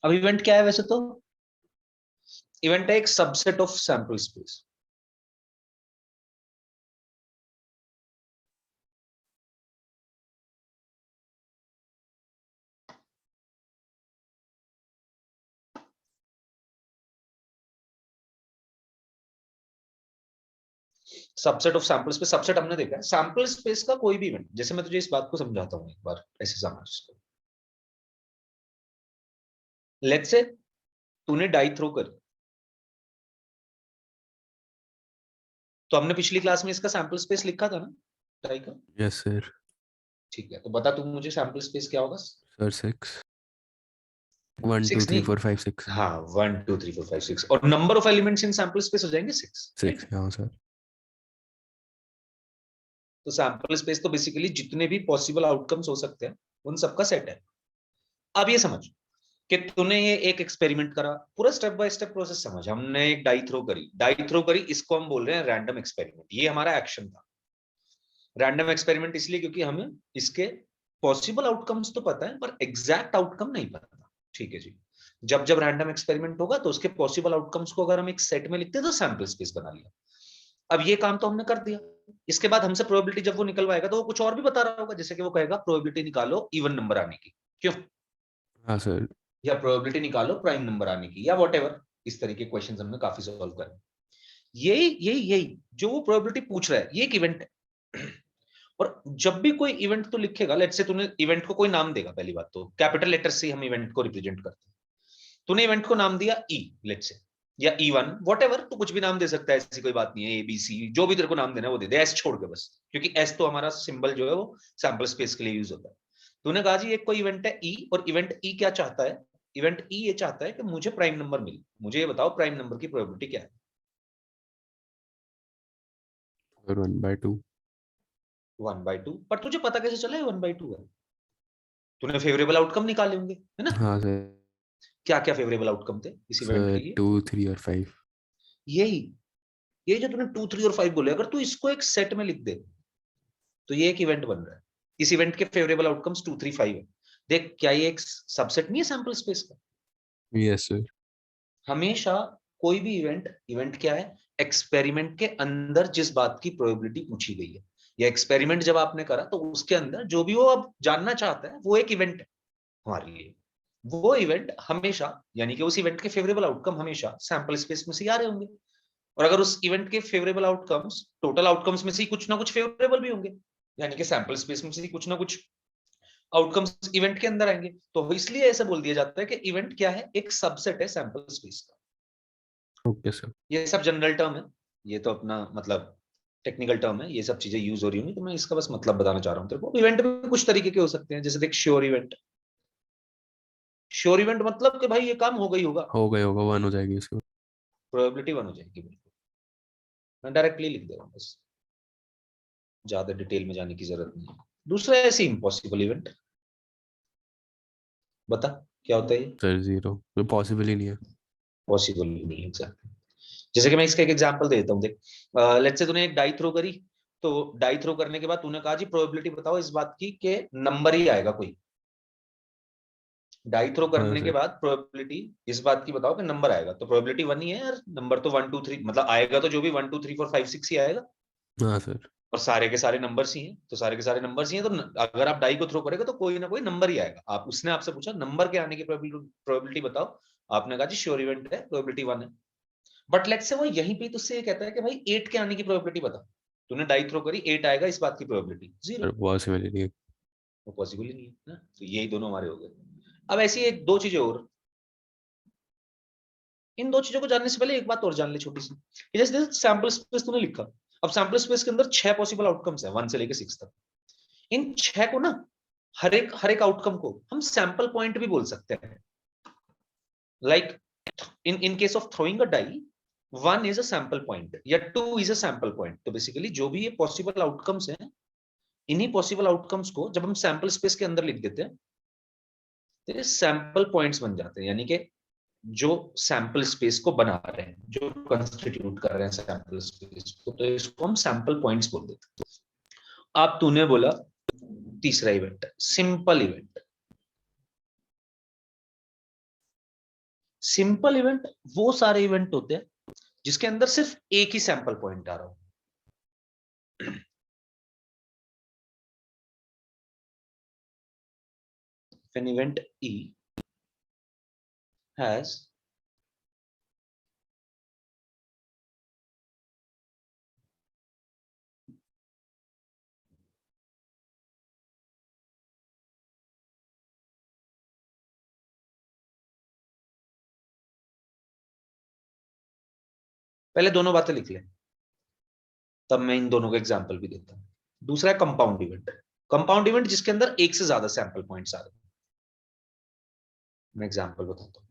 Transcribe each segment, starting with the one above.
अब इवेंट क्या है वैसे तो? इवेंट है एक subset of sample space. Subset of sample space, subset हमने देखा है सैंपल स्पेस का कोई भी इवेंट। जैसे मैं तुझे इस बात को समझाता हूं एक बार, ऐसे समझ इसको। लेट्स से तूने डाई थ्रो कर, तो हमने पिछली क्लास में इसका सैंपल स्पेस लिखा था ना, डाई का। Yes sir. ठीक है, तो बता तू मुझे सैंपल स्पेस क्या होगा? सर 6, 1 2 सिक्स 3 नहीं, 4 5 6। हाँ 1 2 3 4 5 6, और number of elements in sample space हो जाएंगे 6, 6 राइट? हाँ सर। तो सैंपल स्पेस तो बेसिकली जितने भी पॉसिबल आउटकम्स हो सकते हैं उन सबका सेट है। अब ये समझ कि तूने ये एक एक्सपेरिमेंट करा, पूरा स्टेप बाय स्टेप प्रोसेस समझ। हमने एक डाई थ्रो करी, डाई थ्रो करी, इसको हम बोल रहे हैं रैंडम एक्सपेरिमेंट। ये हमारा एक्शन था। रैंडम एक्सपेरिमेंट इसलिए क्योंकि हमें इसके पॉसिबल आउटकम्स तो पता है पर एग्जैक्ट आउटकम नहीं पता। ठीक है जी। जब जब रैंडम एक्सपेरिमेंट होगा तो उसके पॉसिबल आउटकम्स को अगर हम एक सेट में लिखते हैं तो सैंपल स्पेस बना लिया। अब ये काम तो हमने कर दिया। इसके बाद हमसे प्रोबेबिलिटी जब वो निकलवाएगा तो वो कुछ और भी बता रहा होगा, जैसे कि वो कहेगा प्रोबेबिलिटी निकालो इवन नंबर आने की, क्यों, हाँ सर। या प्रोबेबिलिटी निकालो प्राइम नंबर आने की, या वॉट। इस तरह के क्वेश्चन हमने काफी सॉल्व करे। यही यही यही जो वो प्रोबेबिलिटी पूछ रहा है, ये एक इवेंट है। और जब भी कोई इवेंट तो लिखेगा, लेट्स से तूने इवेंट को कोई नाम देगा, पहली बात तो कैपिटल लेटर से हम इवेंट को रिप्रेजेंट करते हैं। तूने इवेंट को नाम दिया ई, लेट्स से, या E1, वॉट तू कुछ भी नाम दे सकता है, ऐसी कोई बात नहीं है। ABC जो भी तेरे को नाम देना है वो दे दे, एस छोड़ के बस, क्योंकि एस तो हमारा सिंबल जो है वो सैंपल स्पेस के लिए यूज होता है। तूने कहा जी एक कोई इवेंट है ई, और इवेंट ई क्या चाहता है? इवेंट ई ये चाहता है कि मुझे प्राइम नंबर मिले। मुझे ये बताओ प्राइम नंबर की प्रोबेबिलिटी क्या है? सर 1/2। 1/2। पर तुझे पता कैसे चला है 1/2 है? तूने फेवरेबल आउटकम निकाले होंगे, है ना? हाँ सर। क्या क्या फेवरेबल आउटकम थे इस इवेंट सर के लिए? 2 3 और 5। यही, ये जो तूने 2 3 और 5 बोले, अगर तू इसको एक सेट में लिख दे तो ये एक इवेंट बन रहा है। इस इवेंट के फेवरेबल आउटकम्स 2 3 5 है। देख, क्या ये एक सबसेट नहीं है सैंपल स्पेस का? Yes sir. हमेशा कोई भी इवेंट, इवेंट क्या है? एक्सपेरिमेंट के अंदर जिस बात की प्रोबेबिलिटी पूछी गई है, या एक्सपेरिमेंट जब आपने करा तो उसके अंदर जो भी वो अब जानना चाहता है वो एक इवेंट है हमारे लिए। वो इवेंट हमेशा, यानी कि उस इवेंट के फेवरेबल आउटकम हमेशा सैंपल स्पेस में से आ रहे होंगे। और अगर उस इवेंट के फेवरेबल आउटकम्स टोटल आउटकम्स में से कुछ ना कुछ फेवरेबल भी होंगे, यानी कि सैंपल स्पेस में से कुछ ना कुछ आउटकम्स इवेंट के अंदर आएंगे। तो इसलिए ऐसा बोल दिया जाता है कि इवेंट क्या है? एक सबसेट है सैंपल स्पेस का। Okay sir. ये सब जनरल टर्म है, ये तो अपना मतलब टेक्निकल टर्म है, ये सब चीजें यूज हो रही होंगी तो मैं इसका बस मतलब बताना चाह रहा हूँ तेरे को। इवेंट भी कुछ तरीके के हो सकते हैं, जैसे देख श्योर इवेंट। श्योर इवेंट मतलब कि भाई ये काम हो गई होगा, हो गए होगा 1 हो जाएगी उसके बाद। प्रोबेबिलिटी 1 हो जाएगी। बिल्कुल, मैं डायरेक्टली लिख दे रहा हूँ बस, ज्यादा डिटेल में जाने की जरूरत नहीं है। दूसरा ऐसे इम्पॉसिबल इवेंट, बता क्या होता है ये? सर 0, तो पॉसिबल ही नहीं है। पॉसिबल नहीं है एग्जैक्टली। जैसे कि मैं इसका एक एग्जांपल दे देता हूँ, देख लेट्स से तूने एक डाई थ्रो करी, तो डाई थ्रो करने के बाद तूने कहा जी प्रोबेबिलिटी बताओ इस बात की कि नंबर ही आएगा कोई। डाई थ्रो हाँ करने के सर। बाद प्रोबेबिलिटी इस बात की बताओ कि नंबर आएगा, तो प्रोबेबिलिटी 1 ही है यार, नंबर तो 1 2 3 मतलब आएगा तो जो भी 1 2 3 4 5 6 ही आएगा। हाँ सर। और सारे के सारे नंबर्स ही हैं, तो सारे के सारे नंबर्स ही हैं, तो अगर आप डाई को थ्रो करेगा तो कोई ना कोई नंबर ही आएगा। आप, उसने आपसे पूछा नंबर के आने की प्रोबेबिलिटी बताओ, आपने कहा जी श्योर इवेंट है, प्रोबेबिलिटी 1 है। बट लेट्स से वो यहीं पे तुझसे ये कहता है कि भाई 8 के आने की प्रोबेबिलिटी बता। तूने डाई थ्रो करी, 8 आएगा, इस बात की प्रोबेबिलिटी सर 0। पॉसिबल ही नहीं है। वो पॉसिबल ही नहीं है ना? तो यही दोनों हमारे हो गए। अब ऐसी एक दो चीजें और, इन दो चीजों को जानने से पहले एक बात और जान ले छोटी सी, कि जैसे सैंपल स्पेस तूने लिखा। अब सैंपल स्पेस के अंदर 6 पॉसिबल आउटकम्स है, 1 से लेकर 6 तक। इन 6 को ना, हर एक आउटकम को हम सैंपल पॉइंट भी बोल सकते हैं। Like in case of throwing a die, 1 is a sample point या 2 इज अ सैंपल पॉइंट। तो बेसिकली जो भी ये पॉसिबल आउटकम्स हैं, इन्हीं पॉसिबल आउटकम्स को जब हम सैंपल स्पेस के अंदर लिख देते हैं तो ये सैंपल पॉइंट्स बन जाते हैं, यानी कि जो सैंपल स्पेस को बना रहे हैं, जो कंस्टिट्यूट कर रहे हैं सैंपल स्पेस को, तो इसको हम सैंपल पॉइंट्स बोल देते हैं। अब तूने बोला तीसरा event simple event. Simple event वो सारे इवेंट होते हैं जिसके अंदर सिर्फ एक ही सैंपल पॉइंट आ रहा हो। If an event E has पहले दोनों बातें लिख ले, तब मैं इन दोनों का एग्जांपल भी देता हूं। दूसरा है कंपाउंड इवेंट। कंपाउंड इवेंट जिसके अंदर एक से ज्यादा सैंपल पॉइंट्स आ रहे हैं। मैं एग्जांपल बताता हूं।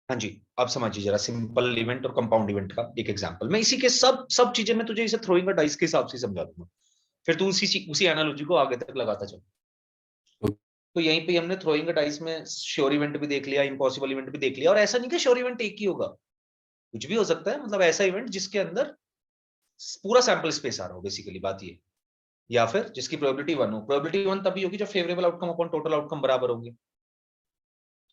हाँ जी, अब समझिए जरा सिंपल इवेंट और कंपाउंड इवेंट का एक एग्जांपल। मैं इसी के सब चीजें मैं तुझे इसे थ्रोइंग अ डाइस के हिसाब से समझा दूंगा, फिर तू उसी एनालॉजी को आगे तक लगाता चल। तो यहीं पे हमने थ्रोइंग अ डाइस में श्योर इवेंट भी देख लिया, इम्पॉसिबल इवेंट भी देख लिया। और ऐसा नहीं कि श्योर इवेंट एक ही होगा, कुछ भी हो सकता है। मतलब ऐसा इवेंट जिसके अंदर पूरा सैंपल स्पेस आ रहा हो, बेसिकली बात ये। या फिर जिसकी प्रोबेबिलिटी 1 हो। प्रोबेबिलिटी 1 तभी होगी जब favourable outcome upon total outcome बराबर होंगे।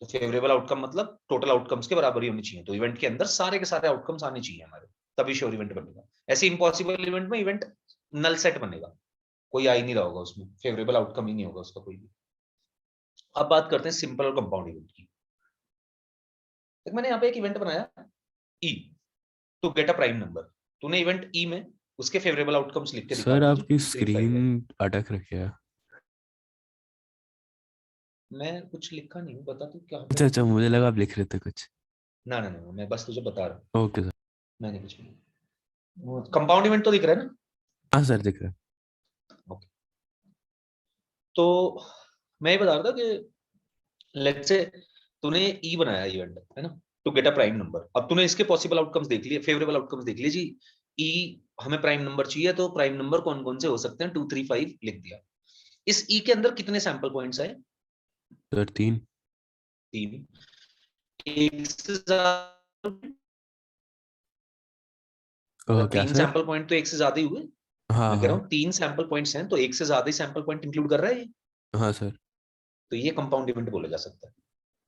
तो फेवरेबल आउटकम मतलब टोटल आउटकम्स के बराबर ही होनी चाहिए। तो इवेंट के अंदर सारे के सारे आउटकम्स आने चाहिए हमारे, तभी श्योर इवेंट बनेगा। ऐसे इम्पॉसिबल इवेंट में इवेंट नल सेट बनेगा, कोई आ ही नहीं रहा होगा उसमें, फेवरेबल आउटकम ही नहीं होगा उसका कोई भी। अब बात करते हैं सिंपल और कंपाउंड इवेंट की। तो मैंने यहाँ पे एक इवेंट बनाया E to get a prime number. तूने इवेंट ई में उसके फेवरेबल आउटकम्स लिख के दिखा सर दे मुझे। आपकी 235 है। स्क्रीन अटक रखी है। मैं कुछ लिखा नहीं हूँ, बता तू क्या पे अच्छा लिखा अच्छा, है। मुझे लगा आप लिख रहे थे कुछ। ना, मैं बस तुझे बता रहा हूँ, ओके सर। मैंने कुछ नहीं। कंपाउंड इवेंट तो दिख रहा है ना। हाँ सर, दिख रहा है। ओके। तो मैं ये बता रहा था कि लेट्स से तूने ई बनाया इवेंट, है ना, to get a prime number. अब तूने इसके पॉसिबल आउटकम्स देख लिए, फेवरेबल आउटकम्स देख लिए जी। ई हमें प्राइम नंबर चाहिए, तो प्राइम नंबर कौन कौन से हो सकते हैं, 235 लिख दिया। इस ई के अंदर कितने सैंपल पॉइंट्स आए? सर 3। 3। एक से ज्यादा, अगर क्या 3 सर? सैंपल पॉइंट तो एक से ज्यादा ही हुए। हाँ मैं कह रहा हाँ। हूँ 3 सैंपल पॉइंट्स हैं तो एक से ज्यादा ही सैंपल पॉइंट इंक्लूड कर रहा है ये। हाँ सर। तो ये कंपाउंड इवेंट बोला जा सकता है।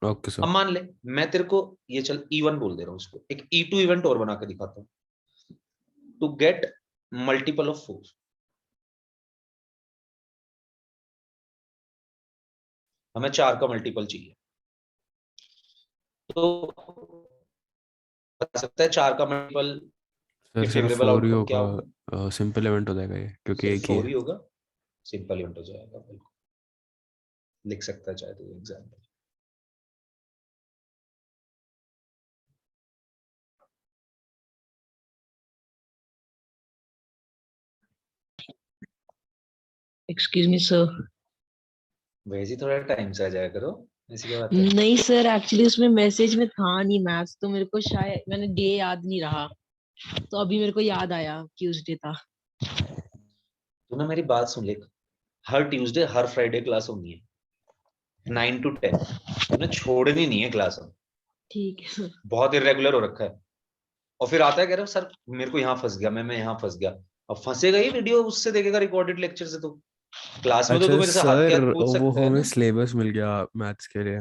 Okay sir. अब मान ले मैं तेरे को ये चल E1 बोल दे रहा हूँ, इसको एक E2 इवेंट और बना के दिखाता हूँ। टू गेट मल्टीपल ऑफ 4, हमें 4 का मल्टीपल चाहिए। तो बता सकता है 4 का मल्टीपल के सर सिर्फ फेवरेबल 4 ही आउटकम क्या होगा? होगा, सिंपल इवेंट हो जाएगा ये, क्योंकि सिर्फ एक ही 4 है। ही होगा, सिंपल इवेंट हो जाएगा। बिल्कुल लिख सकता है चाहे तो एग्जाम्पल। Excuse me, sir. वैसे ही थोड़ा टाइम से आ जाया करो। ऐसी क्या बात है? नहीं सर, एक्चुअली उसमें मैसेज में था नहीं मैथ्स, तो मेरे को शायद मैंने डे याद नहीं रहा, तो अभी मेरे को याद आया ट्यूसडे था। तू ना मेरी बात सुन ले, हर ट्यूसडे हर फ्राइडे क्लास होनी है 9 to 10, तूने छोड़नी नहीं है क्लास अब। ठीक है सर। बहुत इरेगुलर हो रखा है। और फिर आता है कह रहा हूँ सर मेरे को यहाँ फंस गया, मैं यहाँ फंस गया। अब फंसेगा ही, वीडियो उससे देखेगा रिकॉर्डेड लेक्चर से। तो क्लास में तो अच्छा तू मेरे से हाथ के सर, हाथ पूछ वो सकता है हमें ना। सिलेबस मिल गया मैथ्स के लिए।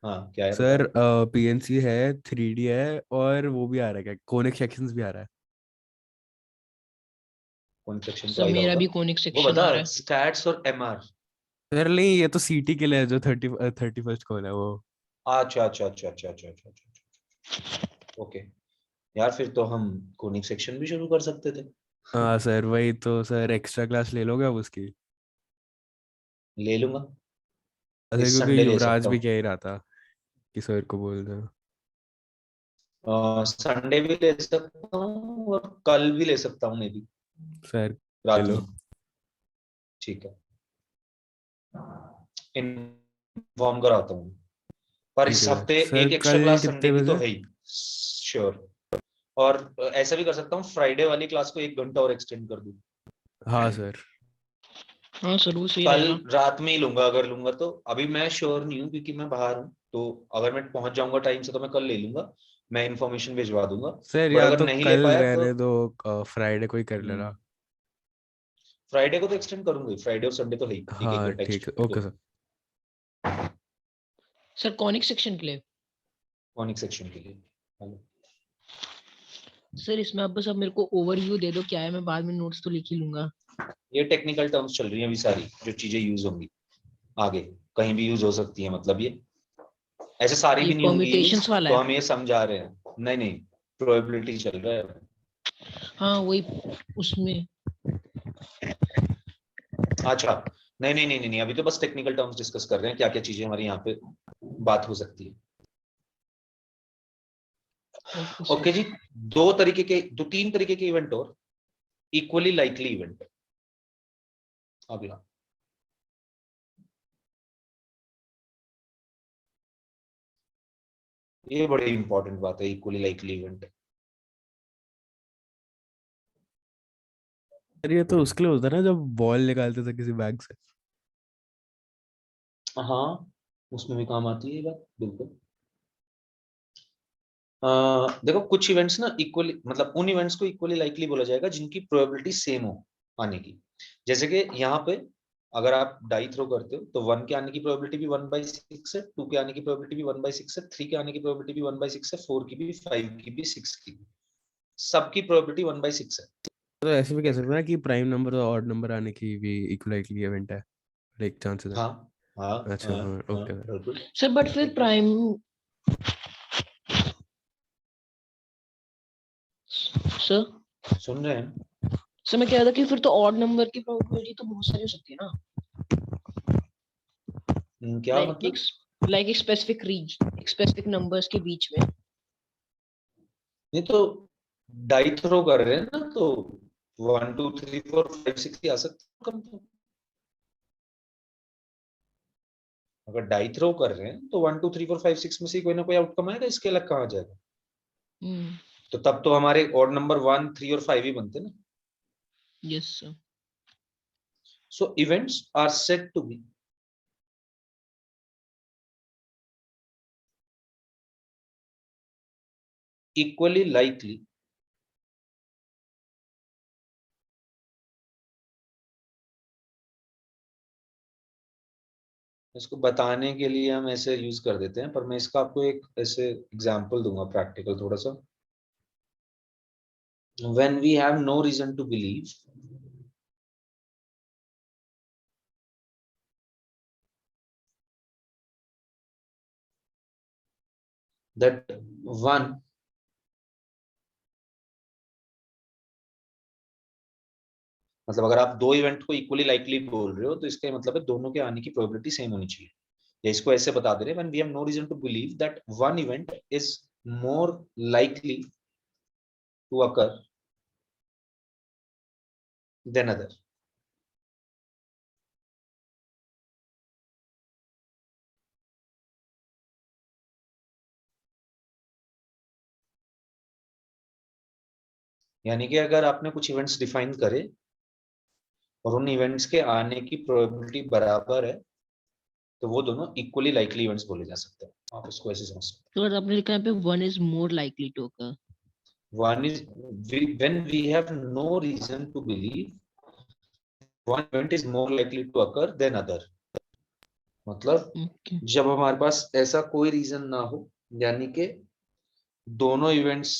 हाँ क्या है बता। सर पीएनसी है, 3D है, और वो भी आ रहा है, क्या कोनिक सेक्शंस भी आ रहा है। कौन सेक्शन तो सर आएगा मेरा होगा। भी कोनिक वो सेक्शन बता, आ रहा है। स्टैट्स और एमआर। सर नहीं, ये तो सीटी के लिए है, जो 31st को है वो। अच्छा अच्छा अच्छा अच्छा अच्छा अच्छा अच्छा। ओके यार, फिर तो हम कोनिक सेक्शन भी शुरू कर सकते थे। हाँ सर, वही तो सर, एक्स्ट्रा क्लास ले लोगे आप उसकी? ले लूंगा। अच्छा, इस क्योंकि संडे ले युवराज सकता भी हूँ। कह ही रहा था कि सर को बोल दो। संडे भी ले सकता हूँ और कल भी ले सकता हूँ, मे बी सर ले रात लो। में। ठीक है, इन्फॉर्म कराता हूँ। पर ठीक इस है सर। हफ्ते सर एक एक्स्ट्रा कल क्लास संडे कितने की तो बजे? है ही, श्योर। और ऐसा भी कर सकता हूँ, फ्राइडे वाली क्लास को 1 घंटा और एक्सटेंड कर दूँ। हाँ सर। हाँ सर, वो सही कल रहेगा। रात में ही लूंगा, अगर लूंगा तो। अभी मैं श्योर नहीं हूँ क्योंकि मैं बाहर हूँ, तो अगर मैं पहुंच जाऊंगा टाइम से तो मैं कल ले लूंगा। मैं इन्फॉर्मेशन भिजवा दूंगा। सर बट या अगर तो नहीं ले कल पाया तो रहने दो, फ्राइडे को ही कर लेना। फ्राइडे को तो एक्सटेंड करूंगा। फ्राइडे और संडे तो है ही, एक एक हाँ घंटा ठीक है, एक्स्ट्रा ओके तो। सर। सर कॉनिक सेक्शन के लिए। कॉनिक सेक्शन के लिए। हेलो। सर इसमें आप बस अब मेरे को ओवरव्यू दे दो क्या है, मैं बाद में नोट्स तो लिख ही लूंगा। ये टेक्निकल टर्म्स चल रही हैं अभी सारी, जो चीजें यूज होंगी आगे, कहीं भी यूज हो सकती है, मतलब ये ऐसे सारी ये भी नहीं होंगी यूज। परम्यूटेशंस वाला तो है। हम ये समझा रहे हैं, नहीं नहीं, प्रोबेबिलिटी चल रहा है। हाँ वही उसमें। अच्छा, नहीं नहीं नहीं नहीं नहीं, अभी तो बस टेक्निकल टर्म्स डिस्कस कर रहे हैं, क्या क्या चीजें हमारी यहाँ पे बात हो सकती है। Okay okay sir. जी। दो तीन तरीके के इवेंट और इक्वली लाइकली इवेंट। अगला, ये बड़ी इंपॉर्टेंट बात है, इक्वली लाइकली इवेंट। सर ये तो उसके लिए होता है ना, जब बॉल निकालते थे किसी बैग से। हाँ, उसमें भी काम आती है ये बात, बिल्कुल। देखो कुछ इवेंट्स ना इक्वली, मतलब उन इवेंट्स को इक्वली लाइकली बोला जाएगा जिनकी प्रोबेबिलिटी सेम हो आने की। जैसे कि यहाँ पे अगर आप डाई थ्रो करते हो तो 1 के आने की प्रोबेबिलिटी भी 1/6 है, 2 के आने की प्रोबेबिलिटी भी 1/6 है, 3 के आने की प्रोबेबिलिटी भी 1/6 है, 4 की भी, 5 की भी, 6 की भी। सबकी प्रोबेबिलिटी 1/6 है। तो ऐसे भी कह सकते हैं ना कि प्राइम नंबर और ऑड नंबर आने की भी इक्वलाइटली इवेंट है, एक चांसेस है। हाँ हाँ अच्छा हाँ हाँ, हाँ, ओके सर। बिल्कुल। सर बट फिर बिल्कुल प्राइम। सर सुन रहे हैं। सर मैं कह रहा था कि फिर तो ऑड नंबर की प्रोबेबिलिटी तो बहुत सारी हो सकती है ना। क्या लाइक एक मतलब? लाइक एक स्पेसिफिक रीज, एक स्पेसिफिक नंबर्स के बीच में। नहीं तो डाई थ्रो कर रहे हैं ना, तो 1 2 3 4 5 6 ही आ सकते हैं कम तो। अगर डाई थ्रो कर रहे हैं तो 1 2 3 4 5 6 में से कोई ना कोई आउटकम आएगा, इसके अलग कहाँ जाएगा? हम्म। तो तब तो हमारे ऑड नंबर 1 3 और 5 ही बनते ना। Yes sir. So events are said to be equally likely इसको बताने के लिए हम ऐसे यूज कर देते हैं, पर मैं इसका आपको एक ऐसे एग्जांपल दूंगा प्रैक्टिकल थोड़ा सा। when we have no reason to believe that one मतलब अगर आप दो इवेंट को इक्वली लाइकली बोल रहे हो तो इसका मतलब है दोनों के आने की प्रोबेबिलिटी सेम होनी चाहिए। या इसको ऐसे बता दे रहे हैं, when we have no reason to believe that one event is more likely to occur than other। यानी कि अगर आपने कुछ इवेंट्स डिफाइन करे और उन इवेंट्स के आने की प्रोबेबिलिटी बराबर है, तो वो दोनों इक्वली लाइकली इवेंट्स बोले जा सकते हैं। आप इसको ऐसे समझ सकते तो अगर आपने लिखा है यहाँ पे one is more likely to occur. हैं। One is when we have no reason to believe one event is more likely to occur than other, मतलब ओके। जब हमारे पास ऐसा कोई रीजन ना हो, यानी कि दोनों इवेंट्स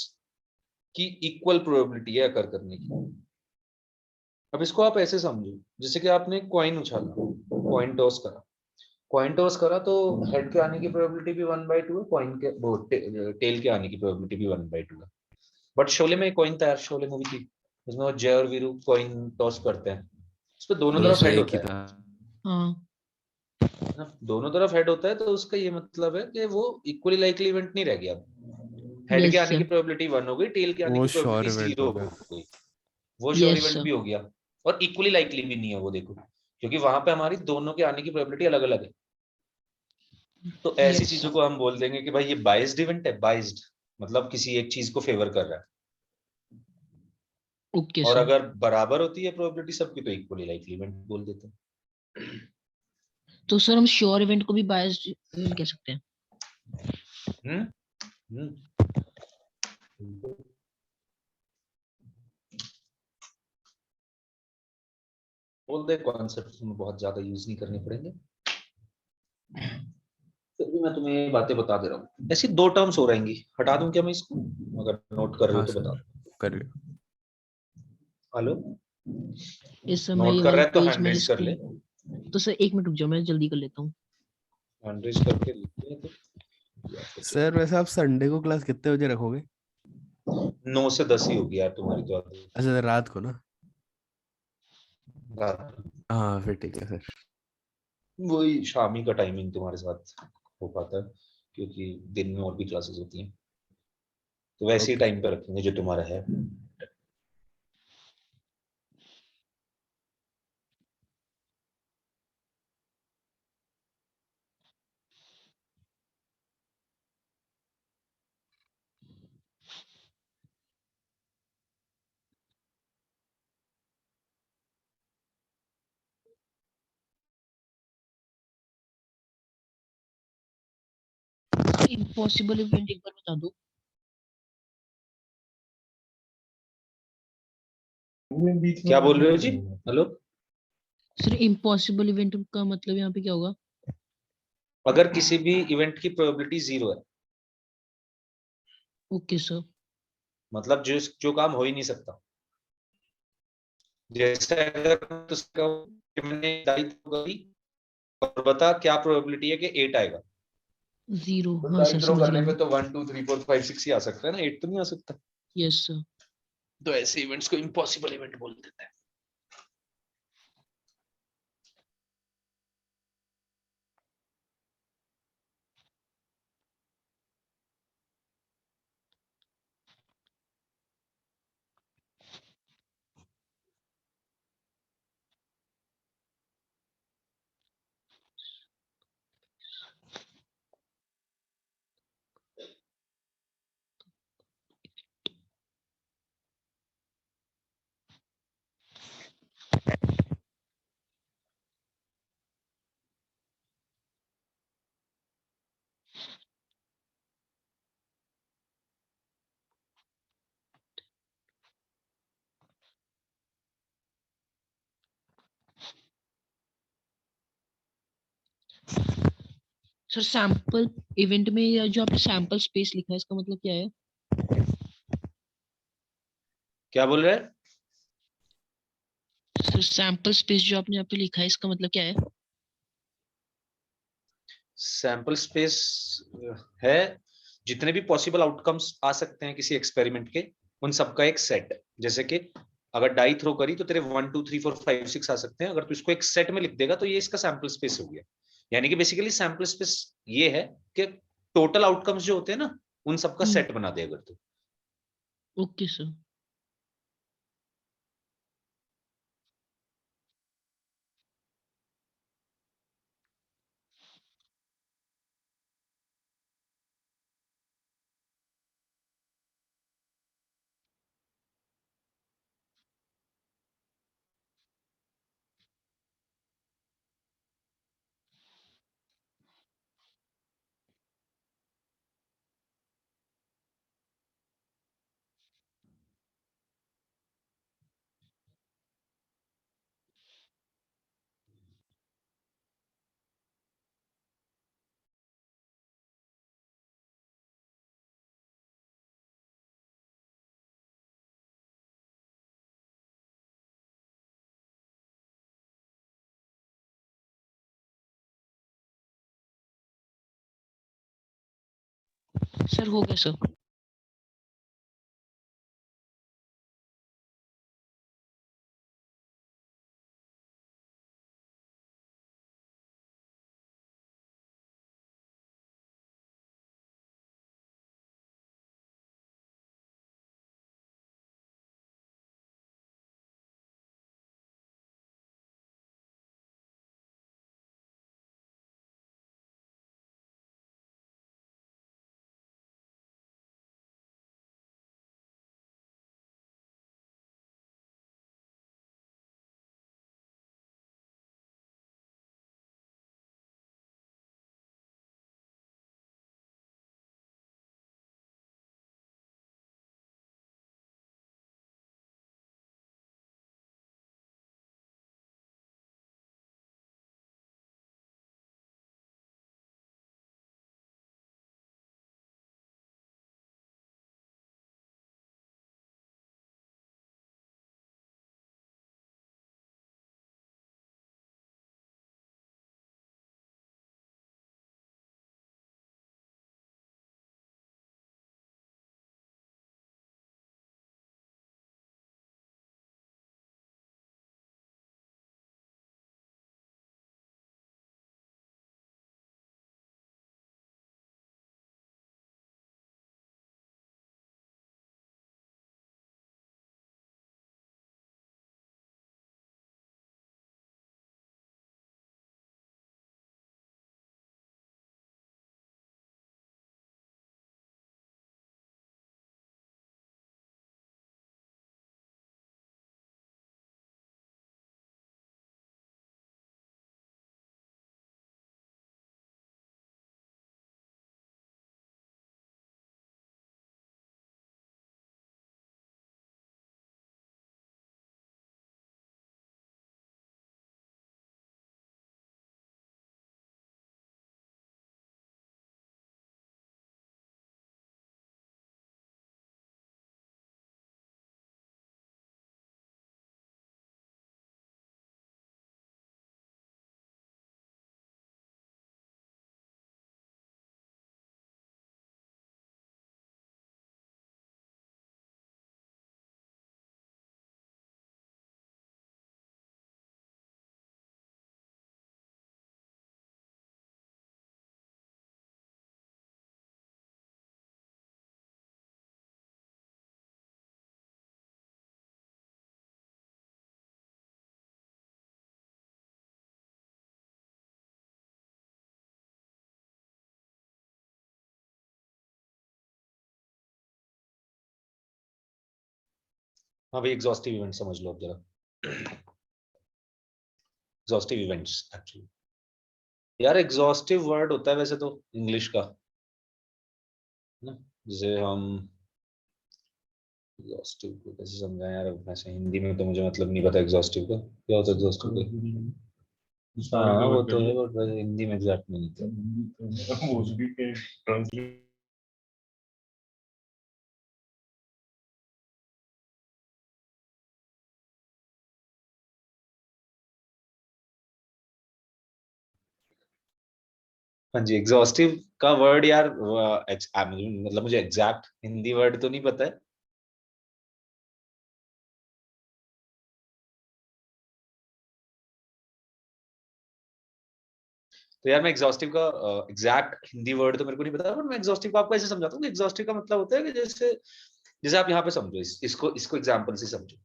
की इक्वल प्रोबेबिलिटी है अकर करने की। अब इसको आप ऐसे समझो, जैसे कि आपने कॉइन उछाला, कॉइन टॉस करा, कॉइन टॉस करा तो हेड के आने की प्रोबेबिलिटी भी 1/2 है, कॉइन के वो टेल के आने की प्रोबेबिलिटी भी 1/2 है। बट शोले में कॉइन था यार, शोले मूवी थी, उसमें वो जय और वीरू कॉइन टॉस करते हैं, उस पे दोनों वो यस तरफ तो हेड सर। एक होता ही है था। हाँ ना, दोनों तरफ हेड होता है, तो उसका ये मतलब है कि वो इक्वली लाइकली इवेंट नहीं रह गया। हेड के यस आने की सर। प्रोबेबिलिटी 1 हो गई, टेल के आने वो की श्योर प्रोबेबिलिटी इवेंट 0 हो हो गया। गई। वो श्योर यस इवेंट सर। भी हो गया, और इक्वली लाइकली भी नहीं है वो, देखो, क्योंकि वहां पे हमारी दोनों के आने की प्रोबेबिलिटी अलग अलग है। तो ऐसी यस चीजों सर। को हम बोल देंगे कि भाई ये बाइज्ड इवेंट है, बाइज्ड मतलब किसी एक चीज को फेवर कर रहा है। ओके और सर। अगर बराबर होती है प्रोबेबिलिटी सबकी, तो इक्वली लाइकली इवेंट बोल देते हैं। तो सर हम श्योर इवेंट को भी बायस्ड इवेंट कह सकते हैं। हम्म हम्म बोल दे, कॉन्सेप्ट तुम्हें बहुत ज्यादा यूज नहीं करने पड़ेंगे, फिर भी मैं तुम्हें ये बातें बता दे रहा हूँ। ऐसी दो टर्म्स हो रहेंगी, हटा दूं क्या मैं इसको, अगर नोट कर रहे हो हाँ तो बता सर, दो। करिए। हेलो, इस समय ये नोट कर वाला रहा है तो पेज हैंड मैंने रेज कर ले, स्क्रीन। तो सर एक मिनट रुक जाओ, मैं जल्दी कर लेता हूँ। हैंड रेज करके लिख ले तो या तो चलो। सर वैसे आप संडे को क्लास कितने बजे रखोगे? 9 से 10 ही होगी यार तुम्हारी तो आदत। अच्छा, रात को ना? रात, हाँ फिर ठीक है सर। वही शामी का टाइमिंग तुम्हारे साथ हो पाता है, क्योंकि दिन में और भी क्लासेस होती हैं, तो वैसे ही ओके टाइम पे रखेंगे जो तुम्हारा है। इम्पॉसिबल इवेंट एक बार बता दो। क्या बोल रहे हो जी? हेलो, सर इम्पॉसिबल इवेंट का मतलब यहाँ पे क्या होगा? अगर किसी भी इवेंट की प्रोबेबिलिटी 0 है, ओके सर। मतलब जो जो काम हो ही नहीं सकता, जैसे अगर तो मैंने दायित्व करी और बता क्या प्रोबेबिलिटी है कि 8 आएगा, जीरो, तो हाँ सर दायित्व समझ गया करने पे मैं। तो 1 2 3 4 5 6 ही आ सकता है ना, 8 तो नहीं आ सकता। Yes sir. तो ऐसे इवेंट्स को इम्पॉसिबल इवेंट बोल देते हैं। सर सैंपल इवेंट में या जो आपने सैंपल स्पेस लिखा है इसका मतलब क्या है? क्या बोल रहे हैं? सर सैंपल स्पेस जो आपने यहाँ पे लिखा है इसका मतलब क्या है? सैंपल स्पेस है जितने भी पॉसिबल आउटकम्स आ सकते हैं किसी एक्सपेरिमेंट के, उन सबका एक सेट। जैसे कि अगर डाई थ्रो करी तो तेरे 1 2 3 4 5 6 आ सकते हैं, अगर तू इसको एक सेट में लिख देगा तो ये इसका सैंपल स्पेस हो गया। यानी कि बेसिकली सैंपल स्पेस ये है कि टोटल आउटकम्स जो होते हैं ना, उन सबका सेट बना दे अगर तू। Okay sir. सर हो गया सर। हाँ भाई, एग्जॉस्टिव इवेंट समझ लो अब जरा। एग्जॉस्टिव इवेंट्स एक्चुअली, यार एग्जॉस्टिव वर्ड होता है वैसे तो इंग्लिश का ना, जैसे हम एग्जॉस्टिव को कैसे समझाएं यार, वैसे हिंदी में तो मुझे मतलब नहीं पता एग्जॉस्टिव का क्या होता है एग्जॉस्टिव का। हाँ वो तो है, बट वैसे हिंदी में एग्जैक्ट नहीं था। हाँ जी, एग्जॉस्टिव का वर्ड यार मतलब मुझे एग्जैक्ट हिंदी वर्ड तो नहीं पता है। तो यार मैं एग्जॉस्टिव का एग्जैक्ट हिंदी वर्ड तो मेरे को नहीं पता, बट मैं एग्जॉस्टिव को आपको ऐसे समझाता हूँ कि एग्जॉस्टिव का मतलब होता है कि जैसे जैसे आप यहाँ पे समझो, इसको इसको एग्जाम्पल से समझो,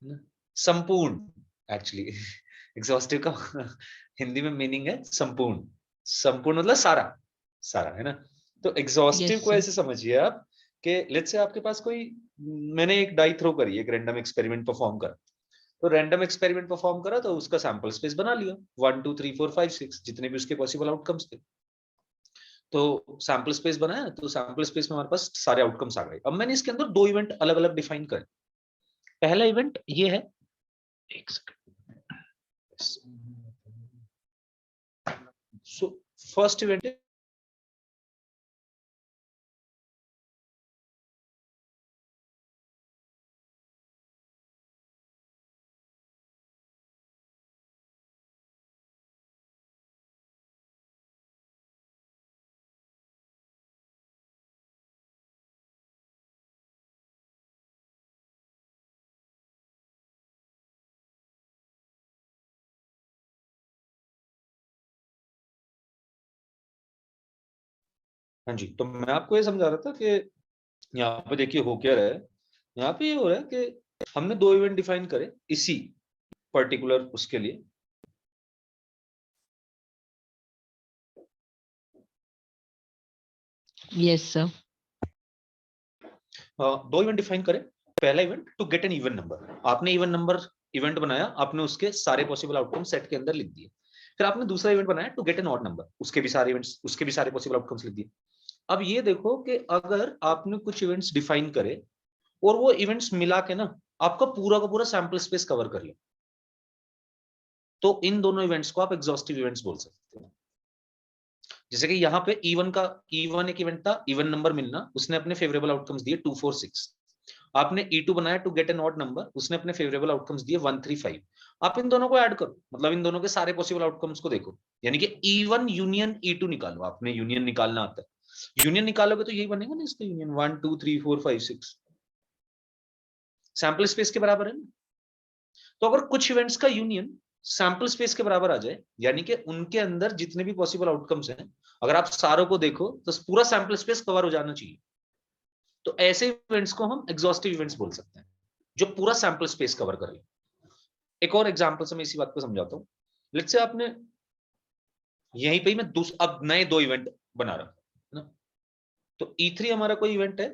है ना? संपूर्ण एक्चुअली एग्जॉस्टिव का हिंदी में मीनिंग है संपूर्ण। संपूर्ण मतलब सारा, सारा है ना। तो यस एग्जॉस्टिव को सर। ऐसे समझिए आप कि लेट्स से आपके पास कोई, मैंने एक डाई थ्रो करी, एक रैंडम एक्सपेरिमेंट परफॉर्म करा, तो रैंडम एक्सपेरिमेंट परफॉर्म करा तो उसका सैंपल स्पेस बना लिया, 1 2 3 4 5 6 जितने भी उसके पॉसिबल आउटकम्स थे। तो सैंपल स्पेस बनाया, तो सैंपल स्पेस में हमारे पास सारे आउटकम्स आ गए। अब मैंने इसके अंदर दो इवेंट अलग अलग डिफाइन करे। पहला इवेंट ये है, एक सेकंड, सो फर्स्ट इवेंट हाँ जी, तो मैं आपको ये समझा रहा था कि यहाँ पे देखिए हो क्या रहा है, यहाँ पे ये हो रहा है कि हमने 2 इवेंट डिफाइन करे इसी पर्टिकुलर उसके लिए। Yes sir. 2 इवेंट डिफाइन करे। पहला event to get an even number, आपने इवन नंबर इवेंट बनाया, आपने उसके सारे पॉसिबल आउटकम सेट के अंदर लिख दिए। फिर आपने दूसरा इवेंट बनाया to get an odd number, उसके भी सारे इवेंट्स, उसके भी सारे पॉसिबल आउटकम्स लिख दिए। अब ये देखो कि अगर आपने कुछ इवेंट्स डिफाइन करे और वो इवेंट्स मिला के ना आपका पूरा का पूरा सैंपल स्पेस कवर कर ले, तो इन दोनों इवेंट्स को आप एग्जॉस्टिव इवेंट्स बोल सकते हो। जैसे कि यहाँ पे E1 एक इवेंट था, इवन नंबर मिलना, उसने अपने फेवरेबल आउटकम्स दिए 2 4 6। आपने E2 बनाया to get an odd number, उसने अपने फेवरेबल आउटकम्स दिए 1 3 5। आप इन दोनों को ऐड करो, मतलब इन दोनों के सारे पॉसिबल आउटकम्स को देखो, यानी कि E1 यूनियन E2 निकालो। आपने यूनियन निकालना आता है, यूनियन निकालोगे तो यही बनेगा ना, इसका यूनियन 1 2 3 4 5 6 सैंपल स्पेस के बराबर है ना। तो अगर कुछ इवेंट्स का यूनियन सैंपल स्पेस के बराबर आ जाए, यानी कि उनके अंदर जितने भी पॉसिबल आउटकम्स हैं, अगर आप सारों को देखो तो पूरा सैंपल स्पेस कवर हो जाना चाहिए, तो ऐसे इवेंट्स को हम एग्जॉस्टिव इवेंट्स बोल सकते हैं, जो पूरा सैंपल स्पेस कवर कर ले। एक और एग्जांपल से मैं इसी बात को समझाता हूँ। लेट्स से आपने यहीं पे ही मैं अब नए 2 इवेंट बना रहा हूं ना, तो E3 हमारा कोई इवेंट है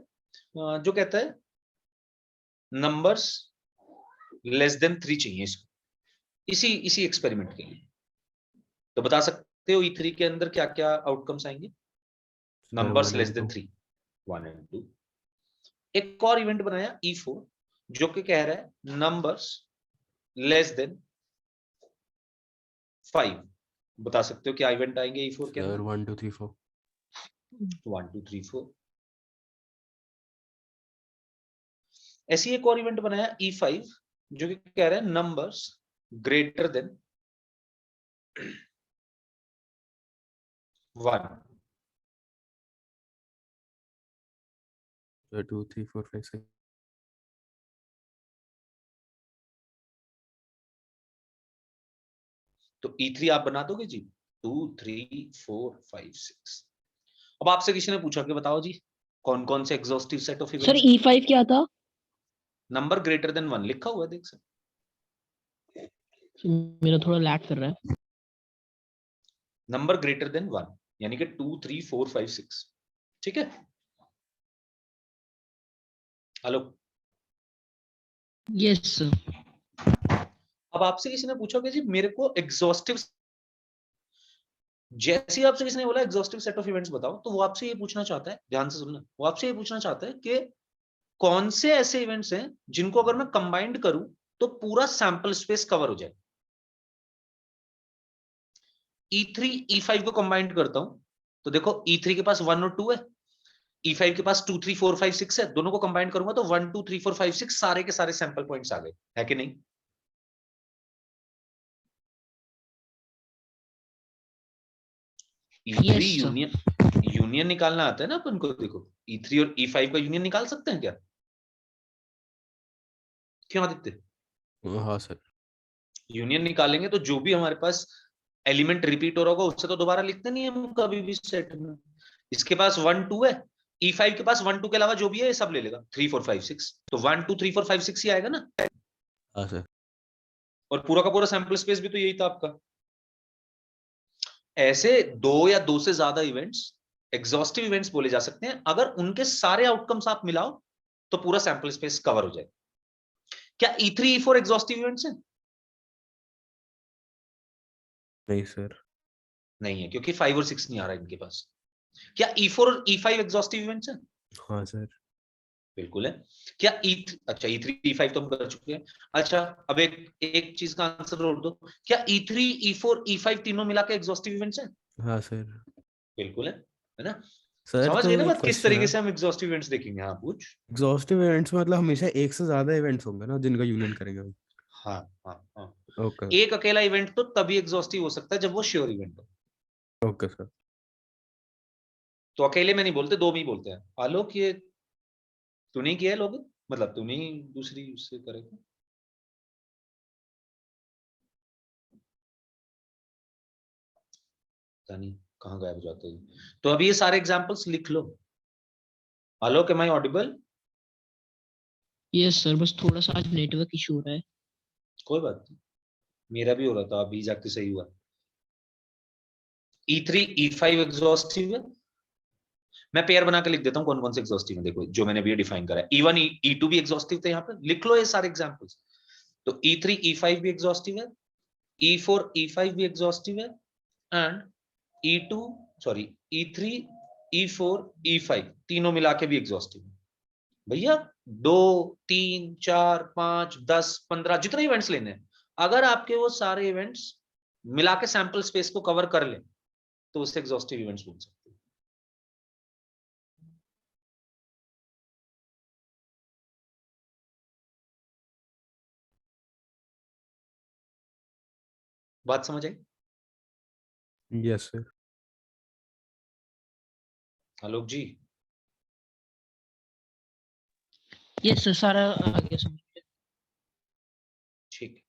जो कहता है नंबर्स लेस देन 3 चाहिए इसको, इसी एक्सपेरिमेंट के लिए। तो बता सकते हो E3 के अंदर क्या क्या आउटकम्स आएंगे? Sir numbers 1 less and then 2। 3, 1 and 2। एक और इवेंट बनाया E4 जो कि कह रहा है नंबर्स लेस देन 5। बता सकते हो क्या इवेंट आएंगे E4 के सर अंदर? 1 2 3 4। 1 2 3 4। ऐसी एक और इवेंट बनाया E5 जो कि कह रहा है नंबर्स ग्रेटर देन 1। सर 2 3 4 5 6। तो E3 आप बना दोगे जी? 2 3 4 5 6। अब आपसे किसी ने पूछा कि बताओ जी कौन कौन से exhaustive set of sir events? E5 क्या था? नंबर ग्रेटर देन 1 लिखा हुआ है, देख सकते। मेरा थोड़ा लैग कर रहा है। नंबर ग्रेटर देन 1 यानी कि 2 3 4 5 6। ठीक है, हेलो। Yes sir. अब आपसे किसी ने पूछा कि जी मेरे को एग्जॉस्टिव, जैसे ही आपसे किसी ने बोला एग्जॉस्टिव सेट ऑफ इवेंट्स बताओ, तो वो आपसे ये पूछना चाहता है, ध्यान से सुनना, वो आपसे ये पूछना चाहता है कि कौन से ऐसे इवेंट्स हैं जिनको अगर मैं कंबाइंड करूं तो पूरा सैंपल स्पेस कवर हो जाए। E3 E5 को कंबाइंड करता हूं तो देखो E3 के पास 1 और 2 है, E5 के पास 2 3 4 5 6 है, दोनों को कंबाइंड करूंगा तो 1 2 3 4 5 6 सारे के सारे सैंपल पॉइंट्स आ गए, है कि नहीं? E3 yes sir. यूनियन निकालना आता है ना अपन को, देखो E3 और E5 का यूनियन निकाल सकते हैं क्या? क्यों आदित्य? हाँ सर। यूनियन निकालेंगे तो जो भी हमारे पास एलिमेंट रिपीट हो रहा होगा उससे तो दोबारा लिखते नहीं हम कभी भी सेट में। इसके पास 1 2 है, E5 के पास 1 2 के अलावा जो भी है ये सब ले लेगा, 3 4 5 6, तो 1 2 3 4 5 6 ही आएगा ना। हाँ सर। और पूरा का पूरा सैंपल स्पेस भी तो यही था आपका। ऐसे 2 या 2 से ज्यादा इवेंट्स एग्जॉस्टिव इवेंट्स बोले जा सकते हैं अगर उनके सारे आउटकम्स आप मिलाओ तो पूरा सैंपल स्पेस कवर हो जाए। क्या E3 E4 एग्जॉस्टिव इवेंट्स हैं? नहीं सर। नहीं है, क्योंकि 5 और 6 नहीं आ रहा इनके पास। क्या E4 और E5 एग्जॉस्टिव इवेंट्स हैं? हाँ सर। बिल्कुल है। क्या अच्छा E3 E5 तो हम कर चुके हैं। अच्छा, अब एक एक चीज का आंसर और दो, क्या E3 E4 E5 तीनों मिला के एग्जॉस्टिव इवेंट्स हैं? हाँ सर। बिल्कुल है ना? सर समझ तो गए ना एक बात, किस क्वेश्चन है। तरीके से हम एग्जॉस्टिव इवेंट्स देखेंगे? हाँ पूछ। एग्जॉस्टिव इवेंट्स मतलब हमेशा एक से ज्यादा इवेंट्स होंगे ना जिनका यूनियन करेंगे हम। हाँ हाँ हाँ। ओके। एक अकेला इवेंट तो तभी एग्जॉस्टिव हो सकता है जब वो श्योर इवेंट हो। Okay sir. तो अकेले में नहीं बोलते, दो में ही बोलते हैं। आलोक ये तूने ही किया है लोग, मतलब तूने ही दूसरी उससे करेगा। नहीं कहाँ गायब हो जाते हैं? तो अभी ये सारे एग्जांपल्स लिख लो। Hello, can I audible? Yes sir, बस थोड़ा सा आज नेटवर्क इशू हो रहा है। कोई बात नहीं, मेरा भी हो रहा था, अभी जाके सही हुआ। E3 E5 एग्जॉस्टिव है। मैं पेयर बना के लिख देता हूँ कौन कौन से एग्जॉस्टिव है। देखो जो मैंने भी डिफाइन करा है, E1 E2 भी एग्जॉस्टिव थे, यहाँ पे लिख लो ये सारे एग्जांपल्स। तो E3 E5 भी एग्जॉस्टिव है, E4 E5 भी एग्जॉस्टिव है, and E2 sorry E3 E4 E5 तीनों मिला के भी एग्जॉस्टिव है। भैया 2 3 4 5 10 15 जितने इवेंट्स लेने हैं, अगर आपके वो सारे इवेंट्स मिला के सैंपल स्पेस को कवर कर ले तो उससे एग्जॉस्टिव इवेंट्स बोल सकते हैं। बात समझ आई? Yes sir. Alok ji, yes sir, सारा आ गया समझ में। ठीक है।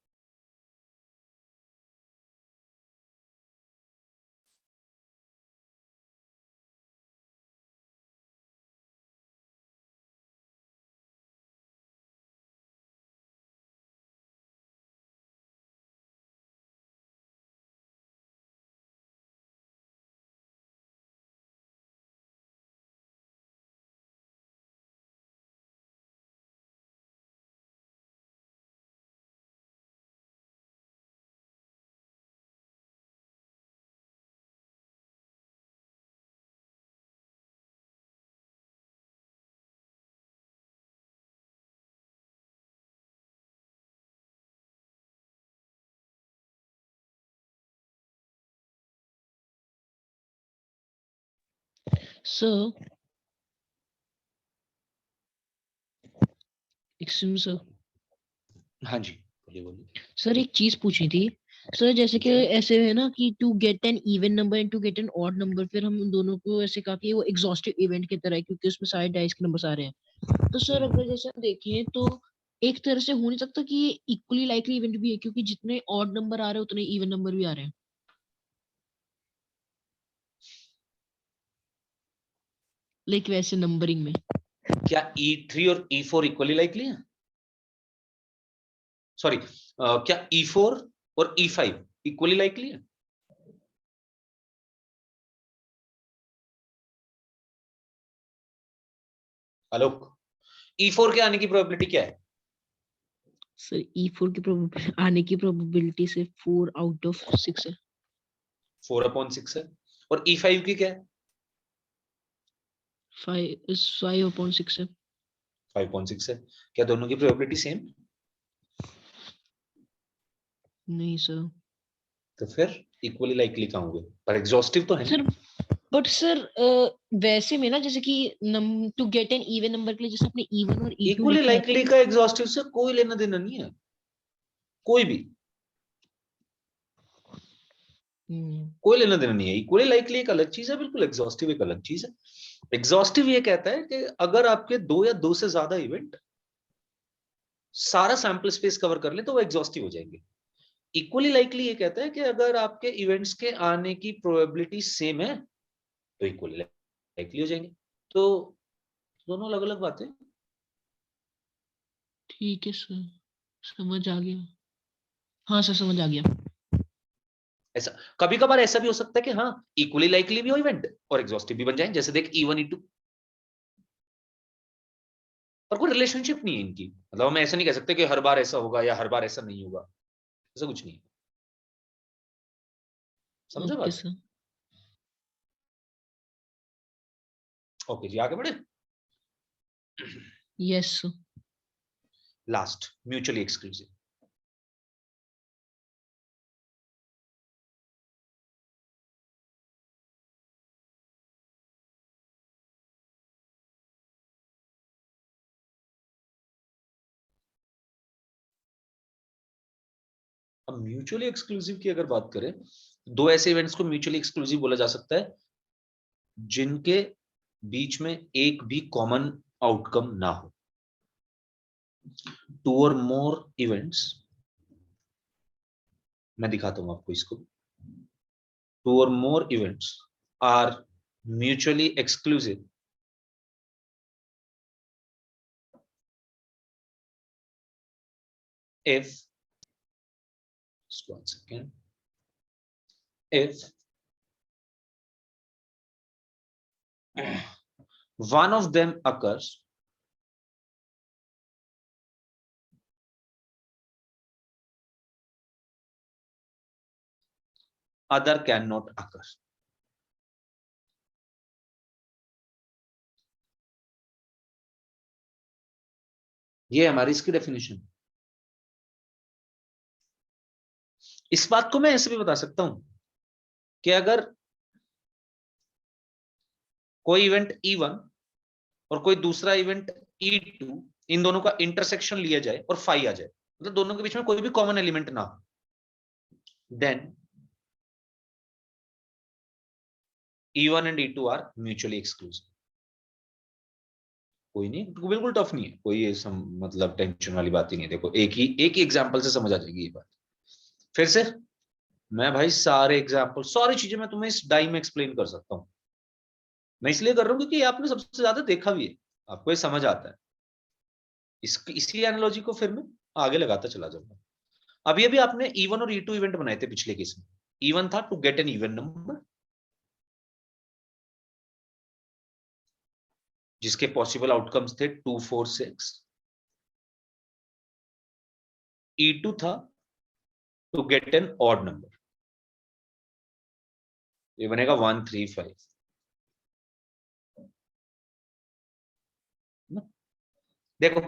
Sir, excuse me sir. हाँ जी, बोलिए बोलिए। सर एक चीज पूछनी थी। सर जैसे कि पूछिए। ऐसे है ना कि to get an even number and to get an odd number, फिर हम उन दोनों को ऐसे कहा कि वो एग्जॉस्टिव इवेंट की तरह है क्योंकि उसमें सारे डाइस के नंबर्स आ रहे हैं। तो सर अगर जैसे हम देखें तो एक तरह से हो नहीं सकता कि ये इक्वली लाइकली इवेंट भी है, क्योंकि जितने ऑड नंबर आ रहे हैं उतने इवन नंबर भी आ रहे हैं, लाइक वैसे नंबरिंग में। क्या E3 और E4 इक्वली लाइकली है? सॉरी, क्या E4 और E5 इक्वली लाइकली है? आलोक, E4 के आने की प्रोबेबिलिटी क्या है? सर E4 की आने की प्रोबेबिलिटी से 4 आउट ऑफ 6 है। 4/6 है। और E5 की क्या है? 5/6 है। 5/6 है। क्या दोनों की प्रोबेबिलिटी सेम? नहीं सर। तो फिर इक्वली लाइकली कहाँ हुए? पर एग्जॉस्टिव तो है सर ना। बट सर वैसे में ना, जैसे कि to get an even number के लिए जैसे आपने E1 और E2 इक्वली लिखा है तो लाइकली का एग्जॉस्टिव से कोई लेना देना नहीं है, कोई भी। कोई लेना देना नहीं है। इक्वली लाइकली एक अलग चीज है बिल्कुल, एग्जॉस्टिव एक अलग चीज है। एग्जॉस्टिव ये कहता है कि अगर आपके दो या दो से ज्यादा इवेंट सारा सैंपल स्पेस कवर कर ले तो वो एग्जॉस्टिव हो जाएंगे। इक्वली लाइकली ये कहता है कि अगर आपके इवेंट्स के आने की प्रोबेबिलिटी सेम है तो इक्वली लाइकली हो जाएंगे। तो दोनों अलग अलग बातें। ठीक है सर, समझ आ गया। हाँ सर, समझ आ गया। ऐसा कभी कभार ऐसा भी हो सकता है कि हाँ इक्वली लाइकली भी हो इवेंट और एग्जॉस्टिव भी बन जाए, जैसे देख E1 E2। पर कोई रिलेशनशिप नहीं है इनकी, मतलब हम ऐसा नहीं कह सकते कि हर बार ऐसा होगा या हर बार ऐसा नहीं होगा, ऐसा कुछ नहीं है। समझा ओके बात? सर। ओके जी, आगे बढ़े। Yes sir. Last, mutually exclusive. अब म्यूचुअली एक्सक्लूसिव की अगर बात करें, दो ऐसे इवेंट्स को म्यूचुअली एक्सक्लूसिव बोला जा सकता है जिनके बीच में एक भी कॉमन आउटकम ना हो। टू और मोर इवेंट्स, मैं दिखाता हूं आपको इसको। टू और मोर events are mutually exclusive if, just 1 second, if one of them occurs other cannot occur. ये हमारी इसकी डेफिनेशन। इस बात को मैं ऐसे भी बता सकता हूं कि अगर कोई इवेंट E1 और कोई दूसरा इवेंट E2, इन दोनों का इंटरसेक्शन लिया जाए और फाई आ जाए, मतलब दोनों के बीच में कोई भी कॉमन एलिमेंट ना हो, then E1 and E2 are mutually exclusive. कोई नहीं, बिल्कुल टफ नहीं है, कोई ये मतलब टेंशन वाली बात ही नहीं है। देखो एक ही एग्जांपल से समझ आ जाएगी ये बात। फिर से मैं भाई सारे एग्जांपल, सारी चीजें मैं तुम्हें इस डाई में एक्सप्लेन कर सकता हूं। मैं इसलिए कर रहा हूं क्योंकि आपने सबसे ज्यादा देखा भी है, आपको ये समझ आता है। इसी एनालॉजी को फिर मैं आगे लगाता चला जाऊंगा। अभी अभी आपने E1 और E2 इवेंट बनाए थे पिछले केस में। E1 था to get an even number, जिसके पॉसिबल आउटकम्स थे 2, 4, 6। E2 था to get an odd number, ये बनेगा 1, 3, 5। देखो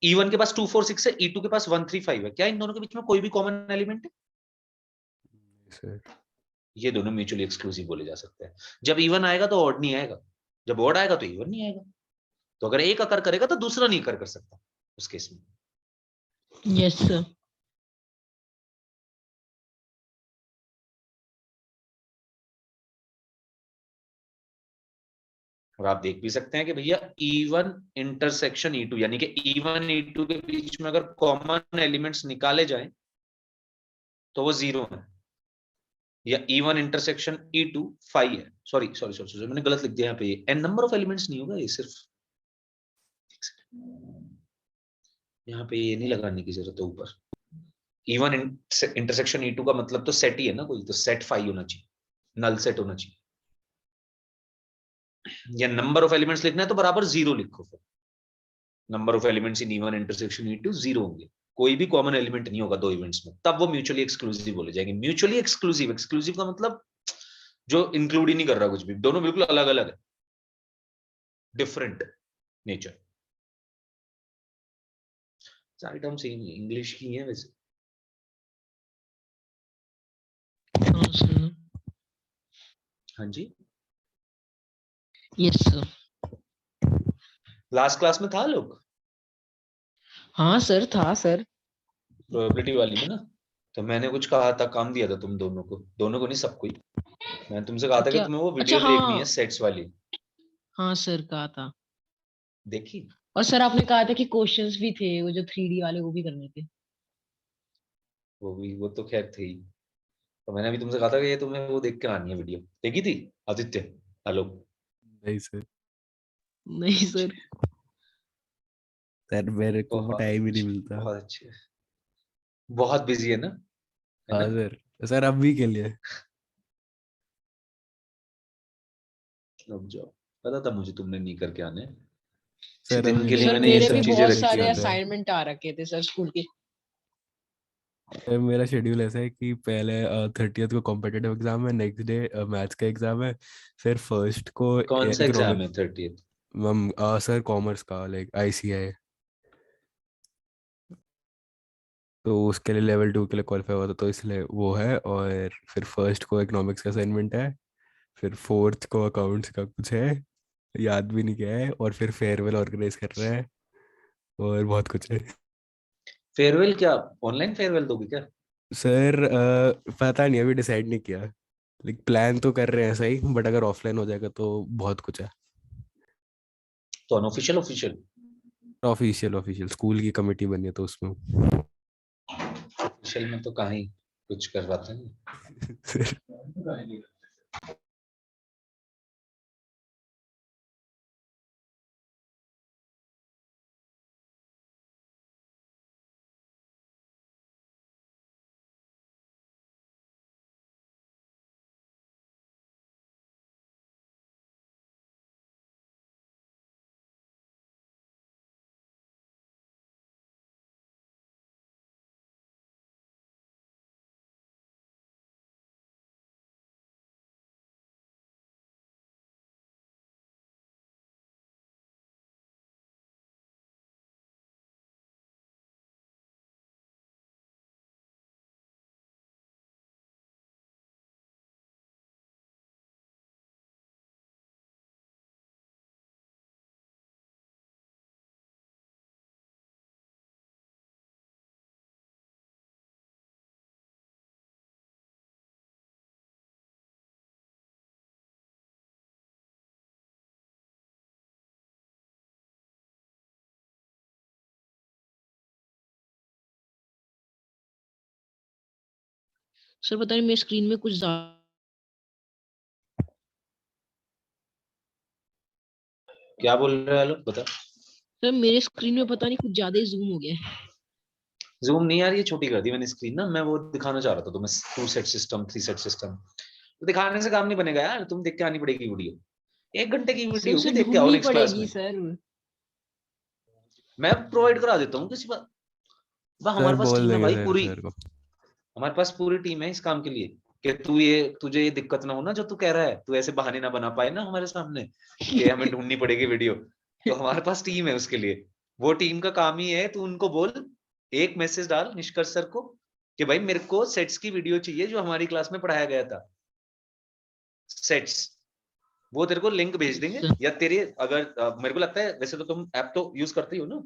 E1 के पास 2, 4, 6 है, E2 के पास 1, 3, 5 है। क्या इन दोनों के बीच में कोई भी कॉमन एलिमेंट है? सर ये दोनों म्यूचुअली एक्सक्लूसिव बोले जा सकते हैं। जब E1 आएगा तो ऑड नहीं आएगा, जब ऑड आएगा तो E1 नहीं आएगा। तो अगर एक अकर करेगा तो दूसरा नहीं कर सकता उस केस में। Yes sir. और आप देख भी सकते हैं कि भैया E1 इंटरसेक्शन E2, यानी कि E1 E2 के बीच में अगर कॉमन एलिमेंट्स निकाले जाएं तो वो 0 है, या E1 इंटरसेक्शन E2 5 है। सॉरी सॉरी सॉरी सॉरी, मैंने गलत लिख दिया यहाँ पे, n नंबर ऑफ एलिमेंट्स नहीं होगा, ये सिर्फ यहाँ पे ये नहीं लगाने की जरूरत है ऊपर। E1 इंटरसेक्शन E2 का मतलब तो सेट ही है ना कोई, तो सेट 5 होना चाहिए, नल सेट होना चाहिए। या नंबर ऑफ एलिमेंट्स लिखना है तो बराबर 0 लिखो। फिर number of elements in E1 intersection E2 0 होंगे, कोई भी कॉमन एलिमेंट नहीं होगा दो इवेंट्स में, तब वो म्यूचुअली एक्सक्लूसिव बोले जाएंगे। म्यूचुअली एक्सक्लूसिव, एक्सक्लूसिव का मतलब जो इंक्लूड ही नहीं कर रहा कुछ भी, दोनों बिल्कुल अलग अलग है, डिफरेंट नेचर। सारी टर्म्स इंग्लिश की हैं वैसे। हाँ सर। हाँ जी, यस सर। लास्ट क्लास में था लोग हाँ सर, था सर। प्रोबेबिलिटी वाली में ना, तो मैंने कुछ कहा था, काम दिया था तुम दोनों को नहीं, सबको ही। मैंने तुमसे कहा था कि क्या? तुम्हें वो अच्छा वीडियो देखनी है हाँ। सेट्स वाली, हाँ सर, कहा था। देखी? और सर आपने कहा था कि क्वेश्चंस भी थे, वो जो 3D वाले, वो भी करने थे। वो तो खैर थी। तो मैंने अभी तुमसे कहा था कि ये तुम्हें वो देख के आनी है वीडियो, देखी थी आदित्य? हेलो? नहीं सर। नहीं सर। सर मेरे को बहुत टाइम ही नहीं अच्छे, मिलता। बहुत अच्छे, बहुत बिजी है ना, है हाँ ना? सर। सर अभी के लिए। रुक जाओ, पता था मुझे तुमने नहीं करके आने। इसी सर दिन अभी के लिए सर मैंने ये मेरे सब भी शेड्यूल चीजें बहुत रखी सारे हुई है। असाइनमेंट आ रखे थे सर स्कूल के। सर मेरा शेड्यूल ऐसा है कि पहले 30th को कॉम्पिटिटिव एग्जाम है, नेक्स्ट डे मैथ्स का एग्जाम है, फिर फर्स्ट को कौन सा एग्जाम है इकोनॉमिक्स। 30th? सर कॉमर्स का, लाइक ICI। तो उसके लिए लेवल 2 के लिए क्वालिफाई हुआ था, तो इसलिए वो है। और फिर फर्स्ट को इकोनॉमिक्स का असाइनमेंट है, फिर फोर्थ को अकाउंट्स का कुछ है, याद भी नहीं किया है, और फिर फेयरवेल ऑर्गेनाइज कर रहे हैं, और बहुत कुछ है। फेयरवेल क्या ऑनलाइन फेयरवेल दोगे क्या? सर पता नहीं, अभी डिसाइड नहीं किया। लाइक प्लान तो कर रहे हैं सही, बट अगर ऑफलाइन हो जाएगा तो बहुत कुछ है। तो unofficial, official? Official official school की कमेटी बनी है तो उसमें। ऑफिशियल में तो कहीं कुछ करवाते हैं। सर सर पता नहीं मेरी स्क्रीन में कुछ क्या बोल रहे हैं लोग, बता। सर मेरे स्क्रीन में पता नहीं कुछ ज्यादा ही जूम हो गया है। जूम नहीं यार, ये छोटी कर दी मैंने स्क्रीन ना, मैं वो दिखाना चाह रहा था तुम्हें, 2 सेट सिस्टम 3 सेट सिस्टम। तो दिखाने से काम नहीं बनेगा यार, तुम देख के आनी पड़ेगी वीडियो। 1 घंटे की सर वीडियो उसे होगी, देख के आओ ढूंढनी नेक्स्ट क्लास पड़ेगी में। सर। मैं प्रोवाइड करा देता हूँ किसी बात। सर हमारे पास बोल टीम है देंगे भाई सर पूरी, सर को। हमारे पास पूरी टीम है इस काम के लिए। कि तू ये, तुझे ये दिक्कत ना हो ना जो तू कह रहा है, तू ऐसे बहाने ना बना पाए ना हमारे सामने कि हमें ढूंढनी पड़ेगी वीडियो। तो हमारे पास टीम है उसके लिए। वो टीम का काम ही है, तू उनको बोल, एक मैसेज डाल निष्कर्ष सर को कि भाई मेरे को सेट्स की वीडियो चाहिए जो हमारी क्लास में पढ़ाया गया था, सेट्स। वो तेरे को लिंक भेज देंगे, सर या तेरे अगर मेरे को लगता है वैसे तो तुम ऐप तो यूज करते ही हो ना।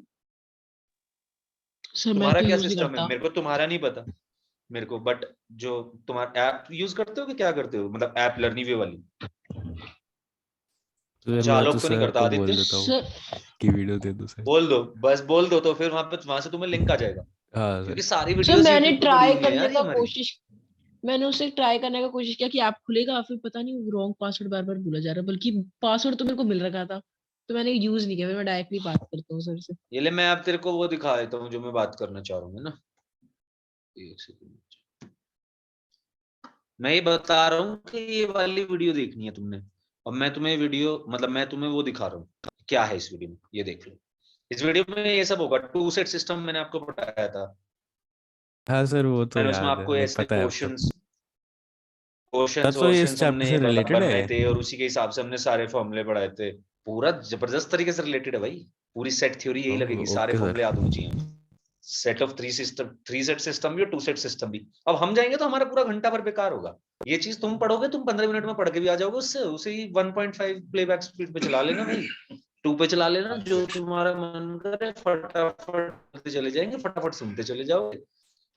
सर मैं तुम्हारा तो क्या यूज नहीं सिस्टम है करता। मेरे को तुम्हारा नहीं पता, मेरे को, बट जो तुम्हारा ऐप यूज करते हो कि क्या करते हो, मतलब ऐप लर्निंग वे वाली। सर अच्छा मैं तो आलोक तो नहीं सर करता, को आदित्य। बोल देता हूँ सर कि वीडियो दे दो सर। बोल दो, बस बोल दो, तो फिर वहां से तुम्हें लिंक आ जाएगा। हाँ क्योंकि सर। सारी सर वीडियोस मैंने यूट्यूब पे पड़ी ट्राई हुई है करने यार ये का हमारी। कोशिश मैंने उसे ट्राई करने का कोशिश किया कि ऐप खुलेगा, फिर पता नहीं रॉन्ग पासवर्ड बार बार बोला जा रहा है, बल्कि पासवर्ड तो मेरे को मिल रखा था, तो मैंने यूज नहीं किया। फिर मैं डायरेक्टली बात करता हूँ सर से। ये ले, मैं अब तेरे को वो दिखा देता हूँ जो मैं बात करना चाह रहा हूँ ना। एक सेकंड, मैं ये बता रहा हूँ कि ये वाली वीडियो देखनी है तुमने। और मैं तुम्हें वीडियो, मतलब मैं तुम्हें वो दिखा रहा हूँ क्या है इस वीडियो में, ये देख लो। इस वीडियो में ये सब होगा, 2 सेट सिस्टम मैंने आपको बताया था। हाँ सर वो तो मैंने उसमें याद है, आपको लाइक ऐसे पता है अब तो। क्वेश्चंस सर क्वेश्चंस तो ये इस वॉश्चंस चैप्टर हमने से रिलेटेड बनाए है। थे, और उसी के हिसाब से हमने सारे फॉर्मूले पढ़ाए थे। पूरा जबरदस्त तरीके से रिलेटेड है भाई। पूरी सेट थ्योरी यही ओह लगेगी, सारे ओके फॉर्मूले सर। याद होने चाहिए। Set of 3 system, 3 set system भी और 2 सेट सिस्टम भी। अब हम जाएंगे तो हमारा पूरा घंटा भर बेकार होगा। ये चीज तुम पढ़ोगे, तुम 15 मिनट में पढ़ के भी आ जाओगे उससे, उसे ही 1.5 प्लेबैक स्पीड पे चला लेना भाई। 2 पे चला लेना, जो तुम्हारा मन करे फटाफट चले जाएंगे, फटाफट सुनते चले जाओगे।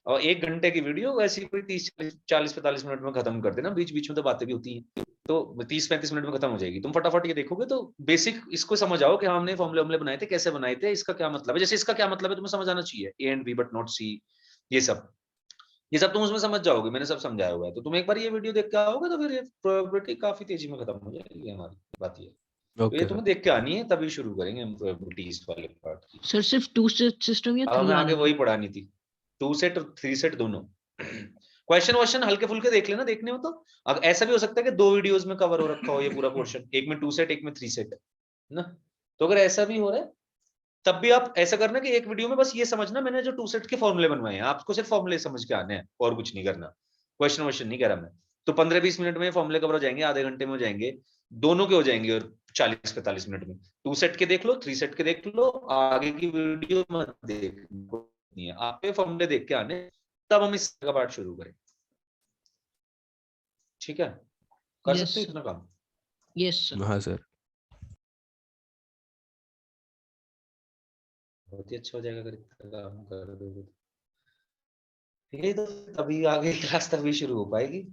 और 1 घंटे की वीडियो वैसी कोई 30 40 45 मिनट में खत्म कर देना, बीच बीच में तो बातें भी होती हैं। तो 30 35 मिनट में खत्म हो जाएगी। तुम फटाफट ये देखोगे तो बेसिक इसको समझ आओ कि हाँ हमने फॉर्मूले वॉर्मूले बनाए थे, कैसे बनाए थे, इसका क्या मतलब है। जैसे इसका क्या मतलब है तुम्हें समझ आना चाहिए, A and B but not C. ये सब, ये सब तुम उसमें समझ जाओगे, मैंने सब समझाया हुआ है। तो तुम एक बार ये वीडियो देख के आओगे तो फिर ये प्रोबेबिलिटी काफी तेजी में खत्म हो जाएगी हमारी। बात ये है। तो ये ओके सर। तुम्हें देख के आनी है, तभी शुरू करेंगे हम प्रोबेबिलिटीज वाले पार्ट की। सर सिर्फ टू सिस्टम या अब 3 हमें आगे वाला भी? वही पढ़ानी थी, 2 सेट और 3 सेट दोनों। क्वेश्चन वोश्चन हल्के फुल्के देख लेना, देखने हो तो। अब ऐसा भी हो सकता है कि 2 वीडियोस में कवर हो रखा हो ये पूरा पोर्शन, एक में 2 सेट एक में 3 सेट, ना। तो अगर ऐसा भी हो रहा है, तब भी आप ऐसा करना कि एक वीडियो में बस ये समझना मैंने जो 2 सेट के फॉर्मूले बनवाए हैं, आपको सिर्फ फॉर्मूले समझ के आने हैं और कुछ नहीं करना। क्वेश्चन वोश्चन नहीं कह रहा मैं। तो 15 20 मिनट में फॉर्मूले कवर हो जाएंगे, आधे घंटे में हो जाएंगे, दोनों के हो जाएंगे, और 40 45 मिनट में 2 सेट के देख लो, 3 सेट के देख लो, आगे की वीडियो मत देखनी है, आप फॉर्मूले देख के आने। तब हम इस का पार्ट शुरू करें, ठीक है। कर यस सकते हो इतना काम। Yes sir. हाँ सर। बहुत ही अच्छा हो जाएगा अगर इतना काम कर दोगे तो। ठीक है, तो तभी आगे क्लास तभी शुरू हो पाएगी।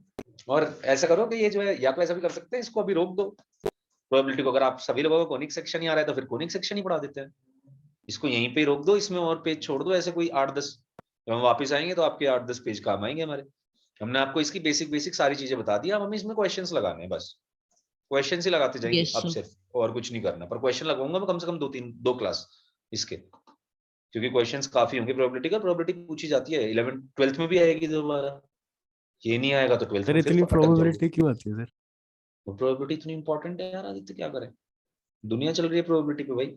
और ऐसा करो कि ये जो है, या तो ऐसा भी कर सकते हैं, इसको अभी रोक दो प्रोबेबिलिटी को। अगर आप सभी लोगों को कोनिक सेक्शन ही आ रहा है तो फिर कोनिक सेक्शन ही पढ़ा देते हैं। इसको यहीं पे ही रोक दो, इसमें और पेज छोड़ दो ऐसे कोई 8 10। जब हम वापस आएंगे तो आपके 8 10 पेज काम आएंगे हमारे। हमने आपको इसकी बेसिक बेसिक सारी चीजें बता दी, अब हमें इसमें क्वेश्चंस लगाने हैं बस। क्वेश्चंस ही लगाते जाएंगे यस अब सर। सिर्फ, और कुछ नहीं करना। पर क्वेश्चन लगवाऊंगा मैं कम से कम 2 क्लास इसके। क्योंकि क्वेश्चंस काफी होंगे प्रोबेबिलिटी का, प्रोबेबिलिटी पूछी जाती है 11th 12th में भी आएगी दोबारा। ये नहीं आएगा तो 12th सर में फिर इतनी अटक जाओगे। प्रोबेबिलिटी क्यों आती है सर? प्रोबेबिलिटी इतनी इंपॉर्टेंट है यार आदित्य, क्या करें, दुनिया चल रही है प्रोबेबिलिटी पे भाई।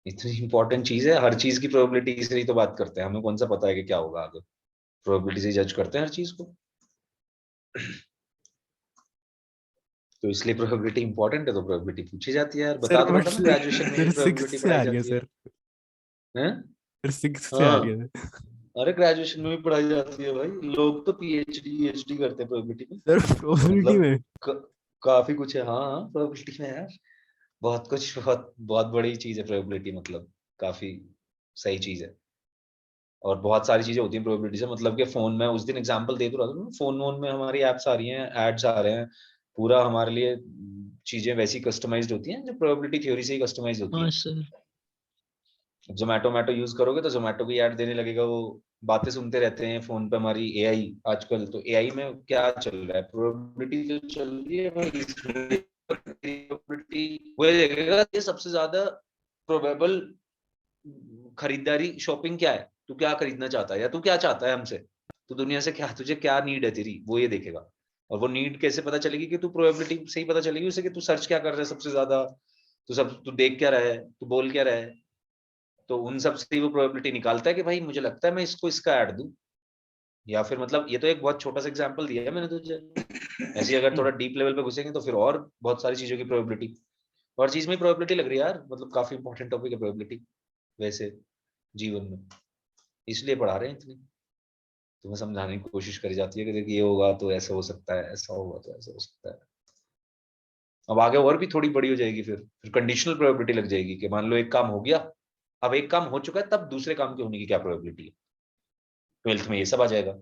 इतनी इंपॉर्टेंट चीज है, हर चीज की प्रोबेबिलिटी से ही तो बात करते हैं, हमें कौन सा पता है कि क्या होगा आगे। प्रोबेबिलिटी से जज करते हैं हर चीज को। तो इसलिए प्रोबेबिलिटी इंपॉर्टेंट है, तो प्रोबेबिलिटी पूछी जाती है यार। सर बता तो बट रहा था मैं, ग्रेजुएशन में सर भी सिक्स प्रोबेबिलिटी से आ पढ़ाई गया जाती है। सर। हैं? सर सिक्स से आ हाँ, गया सर। अरे ग्रेजुएशन में भी पढ़ाई जाती है भाई, लोग तो पीएचडी करते हैं प्रोबेबिलिटी में। सर तो प्रोबेबिलिटी मतलब में। काफी कुछ है, हाँ हाँ प्रोबेबिलिटी में यार। बहुत कुछ, बहुत बहुत बड़ी चीज है प्रोबेबिलिटी, मतलब काफी सही चीज है। और बहुत सारी चीजें होती हैं प्रोबेबिलिटी से, मतलब कि फोन में उस दिन एग्जांपल दे तो रहा था, फोन वोन में हमारी एप्स आ रही हैं, एड्स आ रहे हैं, पूरा हमारे लिए चीजें वैसी कस्टमाइज्ड होती हैं जो प्रोबेबिलिटी थ्योरी से ही कस्टमाइज होती हाँ हैं। सर। जोमेटो यूज करोगे तो जोमेटो की ऐड देने लगेगा, वो बातें सुनते रहते हैं फोन पे हमारी एआई आजकल। तो एआई में क्या चल रहा है, प्रोबेबिलिटी जो चल रही है भाई, इसमें प्रोबेबिलिटी वो देखेगा कि सबसे ज्यादा प्रोबेबल खरीदारी शॉपिंग क्या है, तू क्या खरीदना चाहता है या तू क्या चाहता है हमसे, तू दुनिया से क्या, तुझे क्या नीड है तेरी, वो ये देखेगा। और वो नीड कैसे पता चलेगी, कि तू प्रोबेबिलिटी से ही पता चलेगी उसे, कि तू सर्च क्या कर रहा है सबसे ज्यादा, तू देख क्या रहा है, तू बोल क्या रहा है। तो उन सब से ही वो प्रोबेबिलिटी निकालता है कि भाई मुझे लगता है मैं इसको इसका ऐड दूं। या फिर मतलब ये तो एक बहुत छोटा सा एग्जांपल दिया है मैंने तुझे, ऐसे अगर थोड़ा डीप लेवल पे घुसेंगे तो फिर और बहुत सारी चीजों की प्रोबेबिलिटी, और चीज में प्रोबेबिलिटी लग रही है यार, मतलब काफी इंपॉर्टेंट टॉपिक है प्रोबेबिलिटी वैसे जीवन में, इसलिए पढ़ा रहे हैं इतनी। तुम्हें समझाने की कोशिश करी जाती है कि देखिए ये होगा तो ऐसा हो सकता है, ऐसा होगा तो ऐसा हो सकता है। अब आगे और भी थोड़ी बड़ी हो जाएगी, फिर कंडीशनल प्रोबेबिलिटी लग जाएगी कि मान लो एक काम हो गया, अब एक काम हो चुका है, तब दूसरे काम के होने की क्या प्रोबेबिलिटी है। ट्वेल्थ में ये सब आ जाएगा,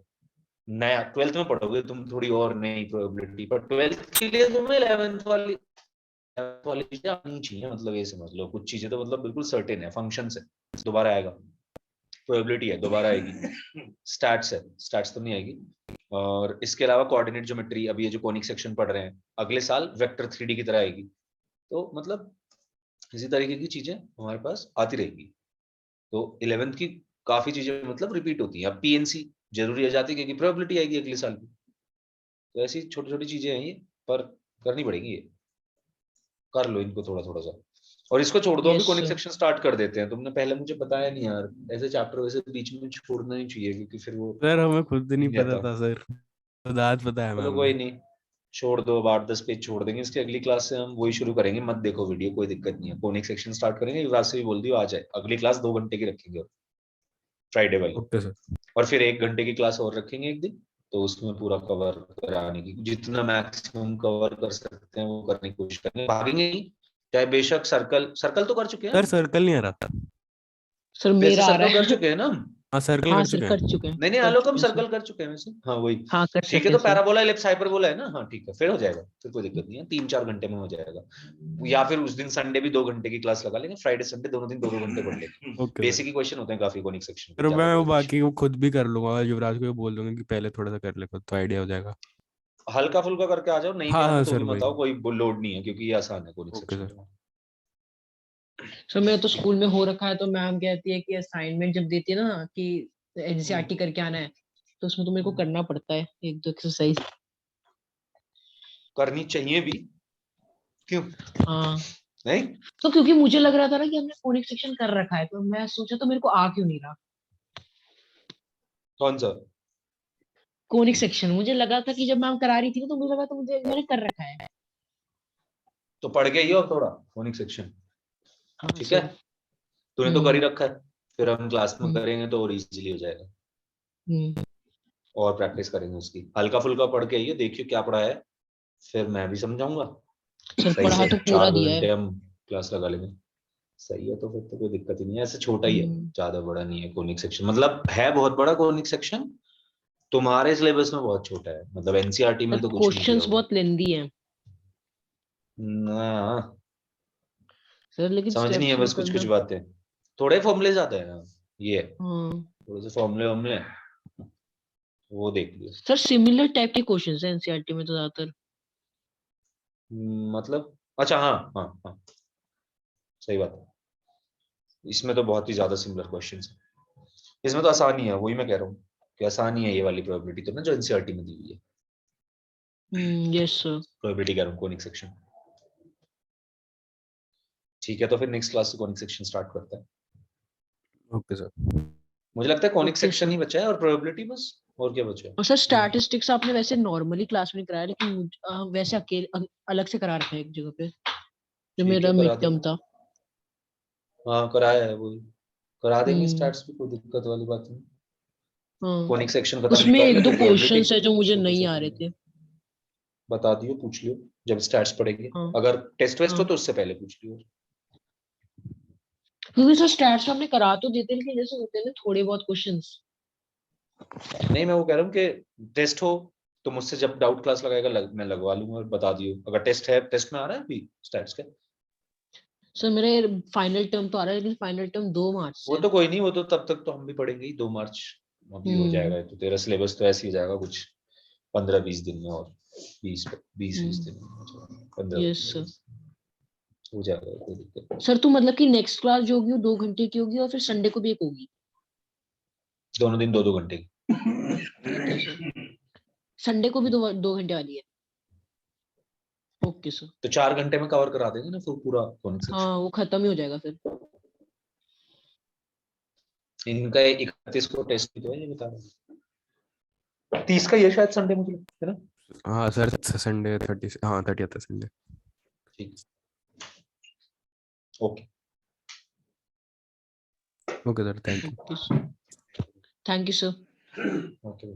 नया ट्वेल्थ में पढ़ोगे तुम थोड़ी और नई प्रोबेबिलिटी, पर ट्वेल्थ के लिए तुम्हें 11th वाली चीजें आनी चाहिए, मतलब ये समझ लो कुछ चीजें तो मतलब बिल्कुल सर्टेन है, फंक्शन है, दोबारा आएगा, प्रोबेबिलिटी है दोबारा आएगी, स्टैट्स है, स्टैट्स तो नहीं आएगी। और इसके अलावा कोऑर्डिनेट ज्योमेट्री, अभी ये जो कोनिक सेक्शन पढ़ रहे हैं, अगले साल वेक्टर 3D की तरह आएगी। तो मतलब इसी तरीके की चीजें हमारे पास आती रहेगी। तो 11th की काफी चीजें मतलब रिपीट होती हैं। अब पीएनसी जरूरी हो जाती है क्योंकि प्रोबेबिलिटी आएगी अगले साल की। तो ऐसी छोटी छोटी चीजें हैं ये, पर करनी पड़ेगी ये, कर लो इनको थोड़ा थोड़ा सा। और इसको छोड़ दो, अभी yes conic sir. Section start कर देते हैं, तुमने पहले मुझे बताया नहीं यार, ऐसे चैप्टर वैसे बीच में छोड़ना नहीं चाहिए क्योंकि फिर वो सर हमें खुद नहीं नहीं पता रहता। था सर, खुद आज पता है चलो मैम कोई ने। नहीं, छोड़ दो, 8-10 पेज छोड़ देंगे, इसकी अगली क्लास से हम वही शुरू करेंगे, मत देखो वीडियो, कोई दिक्कत नहीं है, कोनिक सेक्शन स्टार्ट करेंगे, युवराज से भी बोल दियो आ जाए, अगली क्लास 2 घंटे की रखेंगे फ्राइडे वाली। Okay sir. और फिर 1 घंटे की क्लास और रखेंगे एक दिन, तो उसमें पूरा कवर कराने की, जितना मैक्सिमम कवर कर सकते हैं वो करने की कोशिश करेंगे, भागेंगे नहीं। चाहे बेशक सर्कल सर्कल तो कर चुके हैं सर हम, सर्कल नहीं आ रहा था। सर वैसे मेरा आ सर्कल रहा कर है। चुके हैं ना हम। हाँ सर्कल हाँ कर सर चुके कर हैं। चुके हैं, नहीं कर आलोक, हम चुके हैं सर। सर्कल कर चुके हैं वैसे, हाँ वही। हाँ कर ठीक है, सकते तो हैं सर। पैराबोला इलिप्स हाइपरबोला है ना, हाँ ठीक है, फिर हो जाएगा, फिर कोई दिक्कत नहीं है, 3-4 घंटे में हो जाएगा। या फिर उस दिन संडे भी 2 घंटे की क्लास लगा लेंगे, फ्राइडे संडे दोनों दिन 2-2 घंटे पढ़ लेंगे। Okay sir. बेसिक ही क्वेश्चन होते हैं काफी कोनिक सेक्शन के, सर ज्यादा मैं वो बड़े क्वेश्चन। बाकी वो खुद भी कर लूंगा और युवराज को भी बोल दूंगा कि पहले थोड़ा सा कर ले खुद, तो आइडिया हो जाएगा। हल्का फुल्का करके आ जाओ, नहीं भी हाँ आता हाँ तो सर भी मत वही। आओ, कोई लोड नहीं है, क्योंकि ये आसान है कोनिक ओके सेक्शन सर। तो। सर मेरा तो स्कूल में हो रखा है, तो मैम कहती है कि असाइनमेंट जब देती है ना कि एनसीईआरटी करके आना है, तो उसमें तो मेरे को करना पड़ता है एक दो एक्सरसाइज। करनी चाहिए भी, क्यों हाँ, नहीं। तो क्योंकि मुझे लग रहा था ना कि हमने कोडिंग सेक्शन कर रखा है, तो मैं सोचा तो मेरे को आ क्यों नहीं रहा कौन सा। Conic section. मुझे लगा था कि जब मैम करा रही थी ना, तो मुझे लगा तो मुझे मैंने कर रखा है। तो पढ़ के ही हो थोड़ा कोनिक सेक्शन, हाँ ठीक है, सर। तूने तो कर ही हम्म। रखा है, फिर हम क्लास में हम्म। करेंगे तो और इजीली हो जाएगा, हम्म। और प्रैक्टिस करेंगे उसकी, हल्का फुल्का पढ़ के आइए, देखिए क्या पढ़ा है, फिर मैं भी समझाऊंगा, सर सही पढ़ा से तो पूरा चार दिया है। घंटे हम क्लास लगा लेंगे। सही है, तो फिर तो कोई दिक्कत ही नहीं है, ऐसे छोटा ही है, हम्म। ज्यादा बड़ा नहीं है कोनिक सेक्शन, मतलब है बहुत बड़ा कोनिक सेक्शन, तुम्हारे सिलेबस में बहुत छोटा है, मतलब एनसीईआरटी सर में तो कुछ नहीं दिया क्वेश्चंस हुआ बहुत लेंदी हैं ना, सर, लेकिन समझ नहीं है स्टेप्स में बस कुछ कुछ करना। बातें, थोड़े फॉर्मूले ज्यादा है ना, ये है, हाँ थोड़े से फॉर्मूले वॉर्मूले हैं, वो देख लियो। सर, सिमिलर टाइप के क्वेश्चंस हैं एनसीईआरटी में तो ज्यादातर। मतलब अच्छा, हाँ हाँ हाँ, सही बात है, इसमें तो बहुत ही ज्यादा सिमिलर क्वेश्चंस है, इसमें तो आसानी है, वही मैं कह रहा हूँ कि आसानी है ये वाली प्रोबेबिलिटी तो ना, जो एनसीईआरटी में दी हुई है, यस सर। प्रोबेबिलिटी कह रहा हूँ कोनिक सेक्शन। ठीक है, तो फिर नेक्स्ट क्लास से कोनिक सेक्शन स्टार्ट करते हैं। Okay sir. मुझे लगता है कोनिक ओके सेक्शन सर। ही बचा है और प्रोबेबिलिटी बस, और क्या बचा है। और सर स्टैटिस्टिक्स आपने वैसे नॉर्मली क्लास में कराया, लेकिन वैसे अकेले अलग से करा रखा है एक जगह पे, जो ठीक है, मेरा करा मिड दो, टर्म था। हाँ कराया है वही, करा देंगे हम्म। स्टार्ट्स भी, कोई दिक्कत वाली बात नहीं। हाँ, कोनिक सेक्शन खत्म भी उसमें कर एक ले, दो फिर प्रोबेबिलिटी क्वेश्चंस है जो मुझे छोटे नहीं से आ रहे करेंगे। थे। बता दियो, पूछ लियो, जब स्टार्ट्स पढ़ेंगे, हाँ। अगर टेस्ट वेस्ट हो हाँ, तो उससे पहले पूछ लियो। क्योंकि सर स्टैट्स में हमने करा तो देते हैं, लेकिन जैसे होते हैं ना थोड़े बहुत क्वेश्चंस। नहीं, मैं वो कह रहा हूँ कि टेस्ट हो तो मुझसे जब डाउट क्लास लगाएगा मैं लगवा लूंगा, और बता दियो अगर टेस्ट है, टेस्ट में आ रहा है अभी स्टैट्स के। सर मेरे फाइनल टर्म तो आ रहा है, लेकिन फाइनल टर्म 2 मार्च से वो तो कोई नहीं, वो तो तब तक तो हम भी पढ़ेंगे ही, 2 मार्च अभी हो जाएगा। तो तेरा सिलेबस तो ऐसे ही हो जाएगा कुछ 15-20 दिन में, और 20-20 दिन में हो जाएगा, 15 यस सर। हो जाएगा, कोई दिक्कत नहीं। सर तो मतलब कि नेक्स्ट क्लास जो होगी वो 2 घंटे की होगी और फिर संडे को भी एक होगी? दोनों दिन 2-2 घंटे की। ठीक है सर। संडे को भी 2 घंटे वाली है? Okay sir. तो 4 घंटे में कवर करा देंगे ना फिर पूरा कॉनिक सेक्शन। हाँ वो खत्म ही हो जाएगा फिर। इनका 31 को टेस्ट भी तो है, ये बता रहा हूँ। 30 का ये शायद संडे मुझे लगता है ना। हाँ सर संडे 30, हाँ 30th है संडे। ठीक, okay okay sir, thank you. Okay sir, thank you sir. Okay.